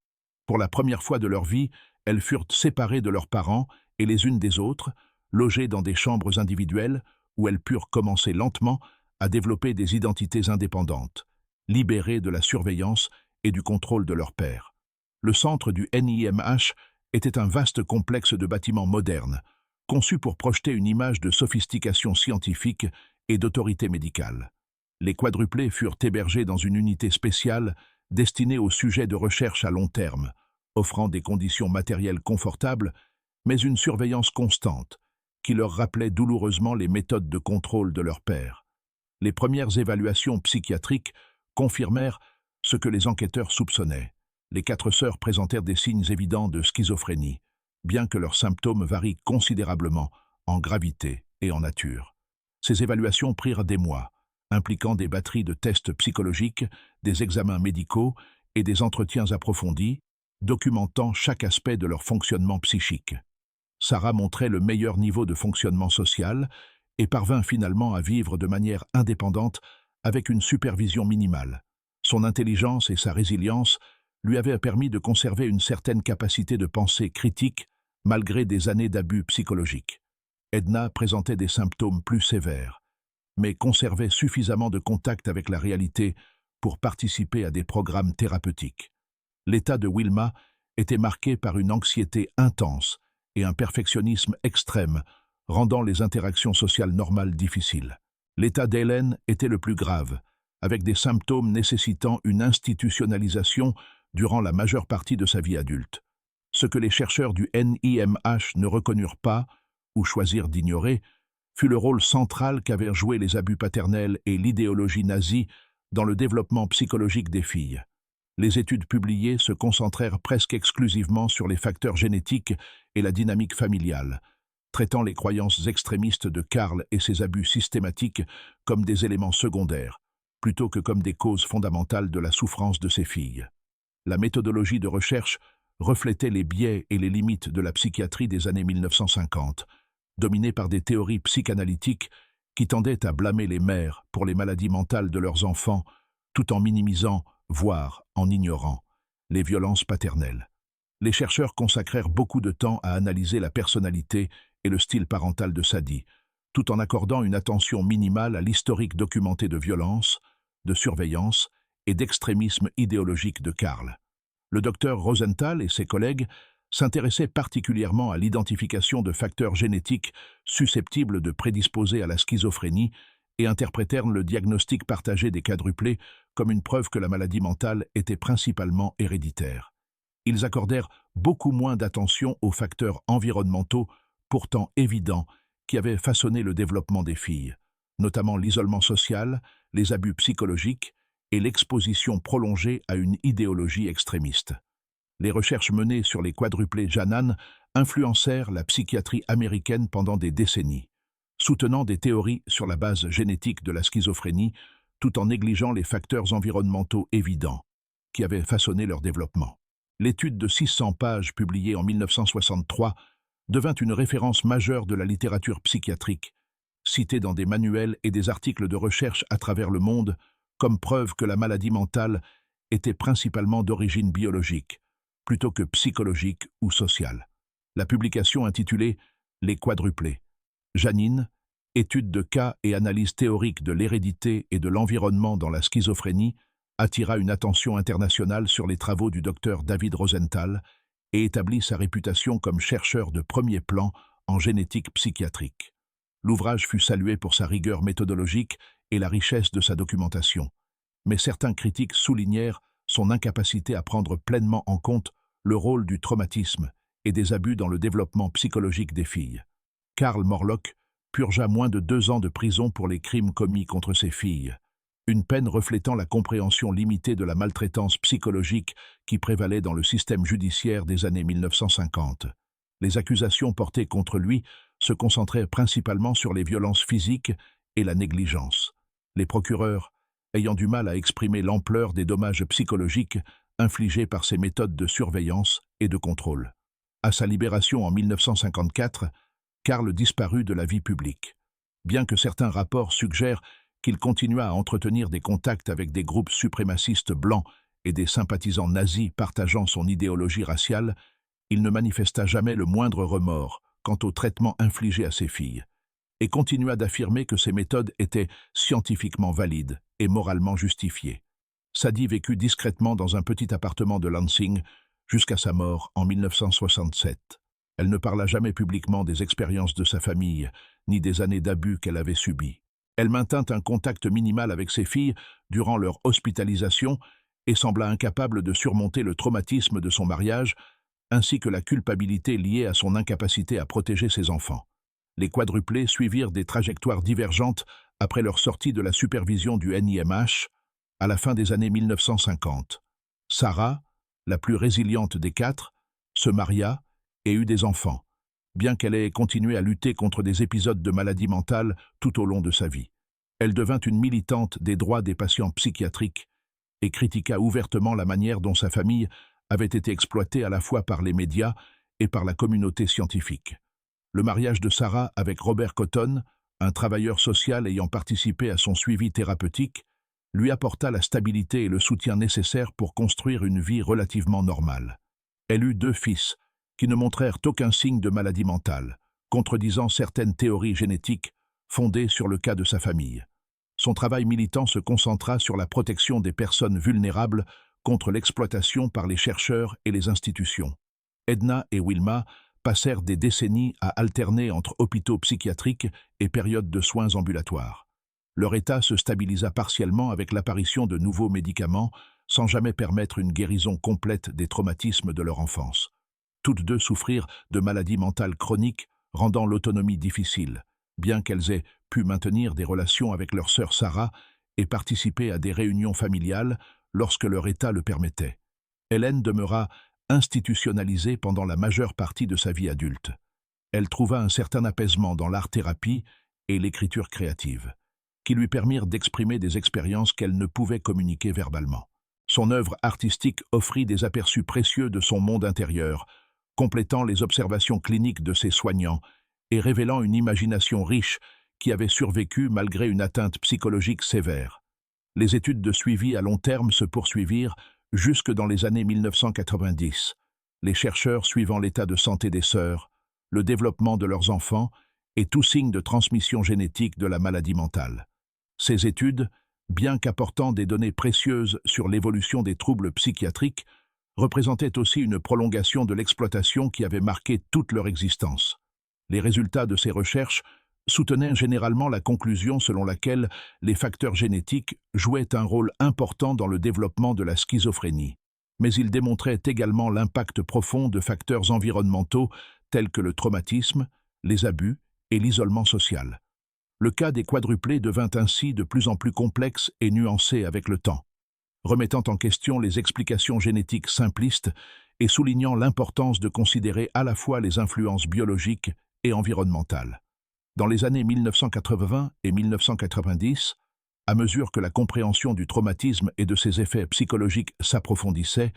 Pour la première fois de leur vie, elles furent séparées de leurs parents et les unes des autres, logées dans des chambres individuelles où elles purent commencer lentement à développer des identités indépendantes, libérées de la surveillance et du contrôle de leur père. Le centre du NIMH était un vaste complexe de bâtiments modernes, conçu pour projeter une image de sophistication scientifique et d'autorité médicale. Les quadruplés furent hébergés dans une unité spéciale destinée aux sujets de recherche à long terme, offrant des conditions matérielles confortables, mais une surveillance constante, qui leur rappelait douloureusement les méthodes de contrôle de leur père. Les premières évaluations psychiatriques confirmèrent ce que les enquêteurs soupçonnaient. Les 4 sœurs présentèrent des signes évidents de schizophrénie, bien que leurs symptômes varient considérablement en gravité et en nature. Ces évaluations prirent des mois, impliquant des batteries de tests psychologiques, des examens médicaux et des entretiens approfondis, documentant chaque aspect de leur fonctionnement psychique. Sarah montrait le meilleur niveau de fonctionnement social et parvint finalement à vivre de manière indépendante avec une supervision minimale. Son intelligence et sa résilience lui avaient permis de conserver une certaine capacité de pensée critique malgré des années d'abus psychologiques. Edna présentait des symptômes plus sévères, mais conservait suffisamment de contact avec la réalité pour participer à des programmes thérapeutiques. L'état de Wilma était marqué par une anxiété intense et un perfectionnisme extrême, rendant les interactions sociales normales difficiles. L'état d'Hélène était le plus grave, avec des symptômes nécessitant une institutionnalisation durant la majeure partie de sa vie adulte. Ce que les chercheurs du NIMH ne reconnurent pas, ou choisirent d'ignorer, fut le rôle central qu'avaient joué les abus paternels et l'idéologie nazie dans le développement psychologique des filles. Les études publiées se concentrèrent presque exclusivement sur les facteurs génétiques et la dynamique familiale, traitant les croyances extrémistes de Karl et ses abus systématiques comme des éléments secondaires, plutôt que comme des causes fondamentales de la souffrance de ses filles. La méthodologie de recherche reflétait les biais et les limites de la psychiatrie des années 1950, dominée par des théories psychanalytiques qui tendaient à blâmer les mères pour les maladies mentales de leurs enfants, tout en minimisant, voire en ignorant, les violences paternelles. Les chercheurs consacrèrent beaucoup de temps à analyser la personnalité et le style parental de Sadie, tout en accordant une attention minimale à l'historique documenté de violence, de surveillance et d'extrémisme idéologique de Karl. Le docteur Rosenthal et ses collègues s'intéressaient particulièrement à l'identification de facteurs génétiques susceptibles de prédisposer à la schizophrénie et interprétèrent le diagnostic partagé des quadruplés comme une preuve que la maladie mentale était principalement héréditaire. Ils accordèrent beaucoup moins d'attention aux facteurs environnementaux, pourtant évidents, qui avaient façonné le développement des filles, notamment l'isolement social, les abus psychologiques et l'exposition prolongée à une idéologie extrémiste. Les recherches menées sur les quadruplés Jannan influencèrent la psychiatrie américaine pendant des décennies, soutenant des théories sur la base génétique de la schizophrénie, tout en négligeant les facteurs environnementaux évidents qui avaient façonné leur développement. L'étude de 600 pages publiée en 1963 devint une référence majeure de la littérature psychiatrique, citée dans des manuels et des articles de recherche à travers le monde, comme preuve que la maladie mentale était principalement d'origine biologique, plutôt que psychologique ou sociale. La publication intitulée « Les quadruplés », Janine, étude de cas et analyse théorique de l'hérédité et de l'environnement dans la schizophrénie, attira une attention internationale sur les travaux du docteur David Rosenthal et établit sa réputation comme chercheur de premier plan en génétique psychiatrique. L'ouvrage fut salué pour sa rigueur méthodologique et la richesse de sa documentation, mais certains critiques soulignèrent son incapacité à prendre pleinement en compte le rôle du traumatisme et des abus dans le développement psychologique des filles. Karl Morlock purgea moins de 2 ans de prison pour les crimes commis contre ses filles, une peine reflétant la compréhension limitée de la maltraitance psychologique qui prévalait dans le système judiciaire des années 1950. Les accusations portées contre lui se concentraient principalement sur les violences physiques et la négligence. Les procureurs, ayant du mal à exprimer l'ampleur des dommages psychologiques infligés par ces méthodes de surveillance et de contrôle. À sa libération en 1954, Karl disparut de la vie publique. Bien que certains rapports suggèrent qu'il continua à entretenir des contacts avec des groupes suprémacistes blancs et des sympathisants nazis partageant son idéologie raciale, il ne manifesta jamais le moindre remords quant au traitement infligé à ses filles, et continua d'affirmer que ces méthodes étaient scientifiquement valides et moralement justifiées. Sadie vécut discrètement dans un petit appartement de Lansing jusqu'à sa mort en 1967. Elle ne parla jamais publiquement des expériences de sa famille, ni des années d'abus qu'elle avait subis. Elle maintint un contact minimal avec ses filles durant leur hospitalisation et sembla incapable de surmonter le traumatisme de son mariage, ainsi que la culpabilité liée à son incapacité à protéger ses enfants. Les quadruplés suivirent des trajectoires divergentes après leur sortie de la supervision du NIMH à la fin des années 1950. Sarah, la plus résiliente des 4, se maria et eut des enfants, bien qu'elle ait continué à lutter contre des épisodes de maladie mentale tout au long de sa vie. Elle devint une militante des droits des patients psychiatriques et critiqua ouvertement la manière dont sa famille avait été exploitée à la fois par les médias et par la communauté scientifique. Le mariage de Sarah avec Robert Cotton, un travailleur social ayant participé à son suivi thérapeutique, lui apporta la stabilité et le soutien nécessaires pour construire une vie relativement normale. Elle eut 2 fils, qui ne montrèrent aucun signe de maladie mentale, contredisant certaines théories génétiques fondées sur le cas de sa famille. Son travail militant se concentra sur la protection des personnes vulnérables contre l'exploitation par les chercheurs et les institutions. Edna et Wilma passèrent des décennies à alterner entre hôpitaux psychiatriques et périodes de soins ambulatoires. Leur état se stabilisa partiellement avec l'apparition de nouveaux médicaments, sans jamais permettre une guérison complète des traumatismes de leur enfance. Toutes 2 souffrirent de maladies mentales chroniques, rendant l'autonomie difficile, bien qu'elles aient pu maintenir des relations avec leur sœur Sarah et participer à des réunions familiales lorsque leur état le permettait. Hélène demeura institutionnalisée pendant la majeure partie de sa vie adulte. Elle trouva un certain apaisement dans l'art-thérapie et l'écriture créative, qui lui permirent d'exprimer des expériences qu'elle ne pouvait communiquer verbalement. Son œuvre artistique offrit des aperçus précieux de son monde intérieur, complétant les observations cliniques de ses soignants et révélant une imagination riche qui avait survécu malgré une atteinte psychologique sévère. Les études de suivi à long terme se poursuivirent jusque dans les années 1990. les chercheurs suivant l'état de santé des sœurs, le développement de leurs enfants et tout signe de transmission génétique de la maladie mentale. Ces études, bien qu'apportant des données précieuses sur l'évolution des troubles psychiatriques, représentaient aussi une prolongation de l'exploitation qui avait marqué toute leur existence. Les résultats de ces recherches soutenaient généralement la conclusion selon laquelle les facteurs génétiques jouaient un rôle important dans le développement de la schizophrénie, mais ils démontraient également l'impact profond de facteurs environnementaux tels que le traumatisme, les abus et l'isolement social. Le cas des quadruplés devint ainsi de plus en plus complexe et nuancé avec le temps, remettant en question les explications génétiques simplistes et soulignant l'importance de considérer à la fois les influences biologiques et environnementales. Dans les années 1980 et 1990, à mesure que la compréhension du traumatisme et de ses effets psychologiques s'approfondissait,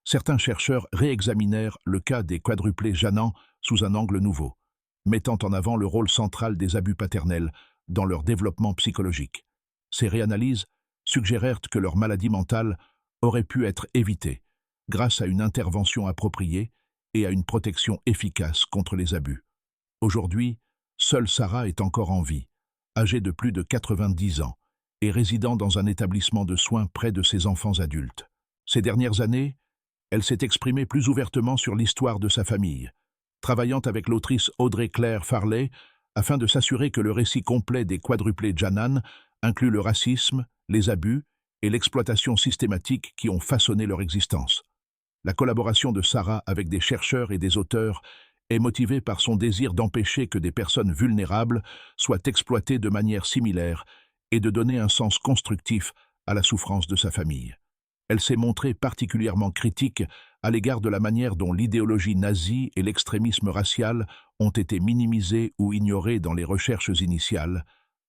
certains chercheurs réexaminèrent le cas des quadruplés Janan sous un angle nouveau, mettant en avant le rôle central des abus paternels dans leur développement psychologique. Ces réanalyses suggérèrent que leur maladie mentale aurait pu être évitée grâce à une intervention appropriée et à une protection efficace contre les abus. Aujourd'hui, seule Sarah est encore en vie, âgée de plus de 90 ans, et résidant dans un établissement de soins près de ses enfants adultes. Ces dernières années, elle s'est exprimée plus ouvertement sur l'histoire de sa famille, travaillant avec l'autrice Audrey Claire Farley afin de s'assurer que le récit complet des quadruplés Janan inclut le racisme, les abus et l'exploitation systématique qui ont façonné leur existence. La collaboration de Sarah avec des chercheurs et des auteurs est motivée par son désir d'empêcher que des personnes vulnérables soient exploitées de manière similaire et de donner un sens constructif à la souffrance de sa famille. Elle s'est montrée particulièrement critique à l'égard de la manière dont l'idéologie nazie et l'extrémisme racial ont été minimisés ou ignorés dans les recherches initiales,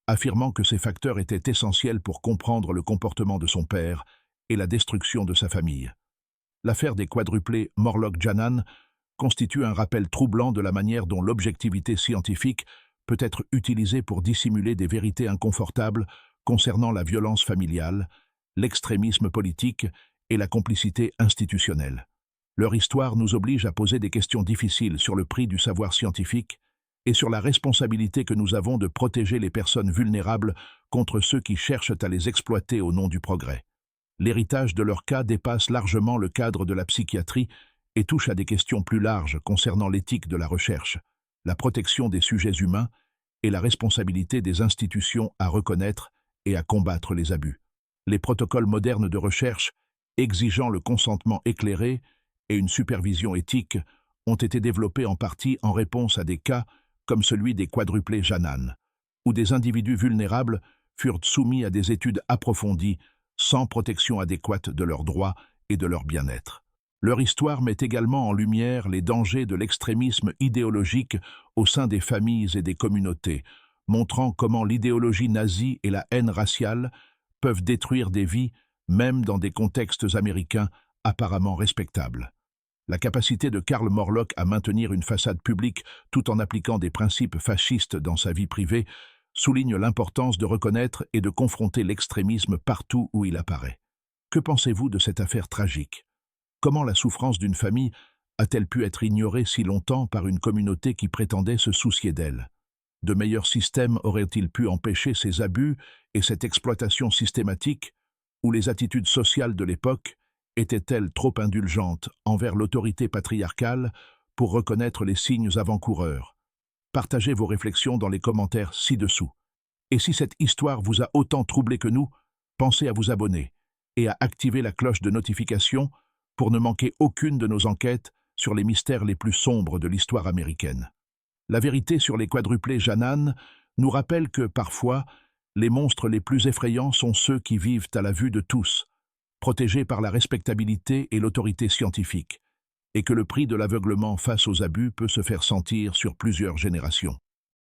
affirmant que ces facteurs étaient essentiels pour comprendre le comportement de son père et la destruction de sa famille. L'affaire des quadruplés Morlock-Janan constitue un rappel troublant de la manière dont l'objectivité scientifique peut être utilisée pour dissimuler des vérités inconfortables concernant la violence familiale, l'extrémisme politique et la complicité institutionnelle. Leur histoire nous oblige à poser des questions difficiles sur le prix du savoir scientifique et sur la responsabilité que nous avons de protéger les personnes vulnérables contre ceux qui cherchent à les exploiter au nom du progrès. L'héritage de leur cas dépasse largement le cadre de la psychiatrie et touche à des questions plus larges concernant l'éthique de la recherche, la protection des sujets humains et la responsabilité des institutions à reconnaître et à combattre les abus. Les protocoles modernes de recherche, exigeant le consentement éclairé et une supervision éthique, ont été développés en partie en réponse à des cas comme celui des quadruplés Janan, où des individus vulnérables furent soumis à des études approfondies sans protection adéquate de leurs droits et de leur bien-être. Leur histoire met également en lumière les dangers de l'extrémisme idéologique au sein des familles et des communautés, montrant comment l'idéologie nazie et la haine raciale peuvent détruire des vies, même dans des contextes américains apparemment respectables. La capacité de Karl Morlock à maintenir une façade publique tout en appliquant des principes fascistes dans sa vie privée souligne l'importance de reconnaître et de confronter l'extrémisme partout où il apparaît. Que pensez-vous de cette affaire tragique? Comment la souffrance d'une famille a-t-elle pu être ignorée si longtemps par une communauté qui prétendait se soucier d'elle? De meilleurs systèmes auraient-ils pu empêcher ces abus et cette exploitation systématique, ou les attitudes sociales de l'époque étaient-elles trop indulgentes envers l'autorité patriarcale pour reconnaître les signes avant-coureurs? Partagez vos réflexions dans les commentaires ci-dessous. Et si cette histoire vous a autant troublé que nous, pensez à vous abonner et à activer la cloche de notification pour ne manquer aucune de nos enquêtes sur les mystères les plus sombres de l'histoire américaine. La vérité sur les quadruplés Janan nous rappelle que, parfois, les monstres les plus effrayants sont ceux qui vivent à la vue de tous, protégés par la respectabilité et l'autorité scientifique, et que le prix de l'aveuglement face aux abus peut se faire sentir sur plusieurs générations.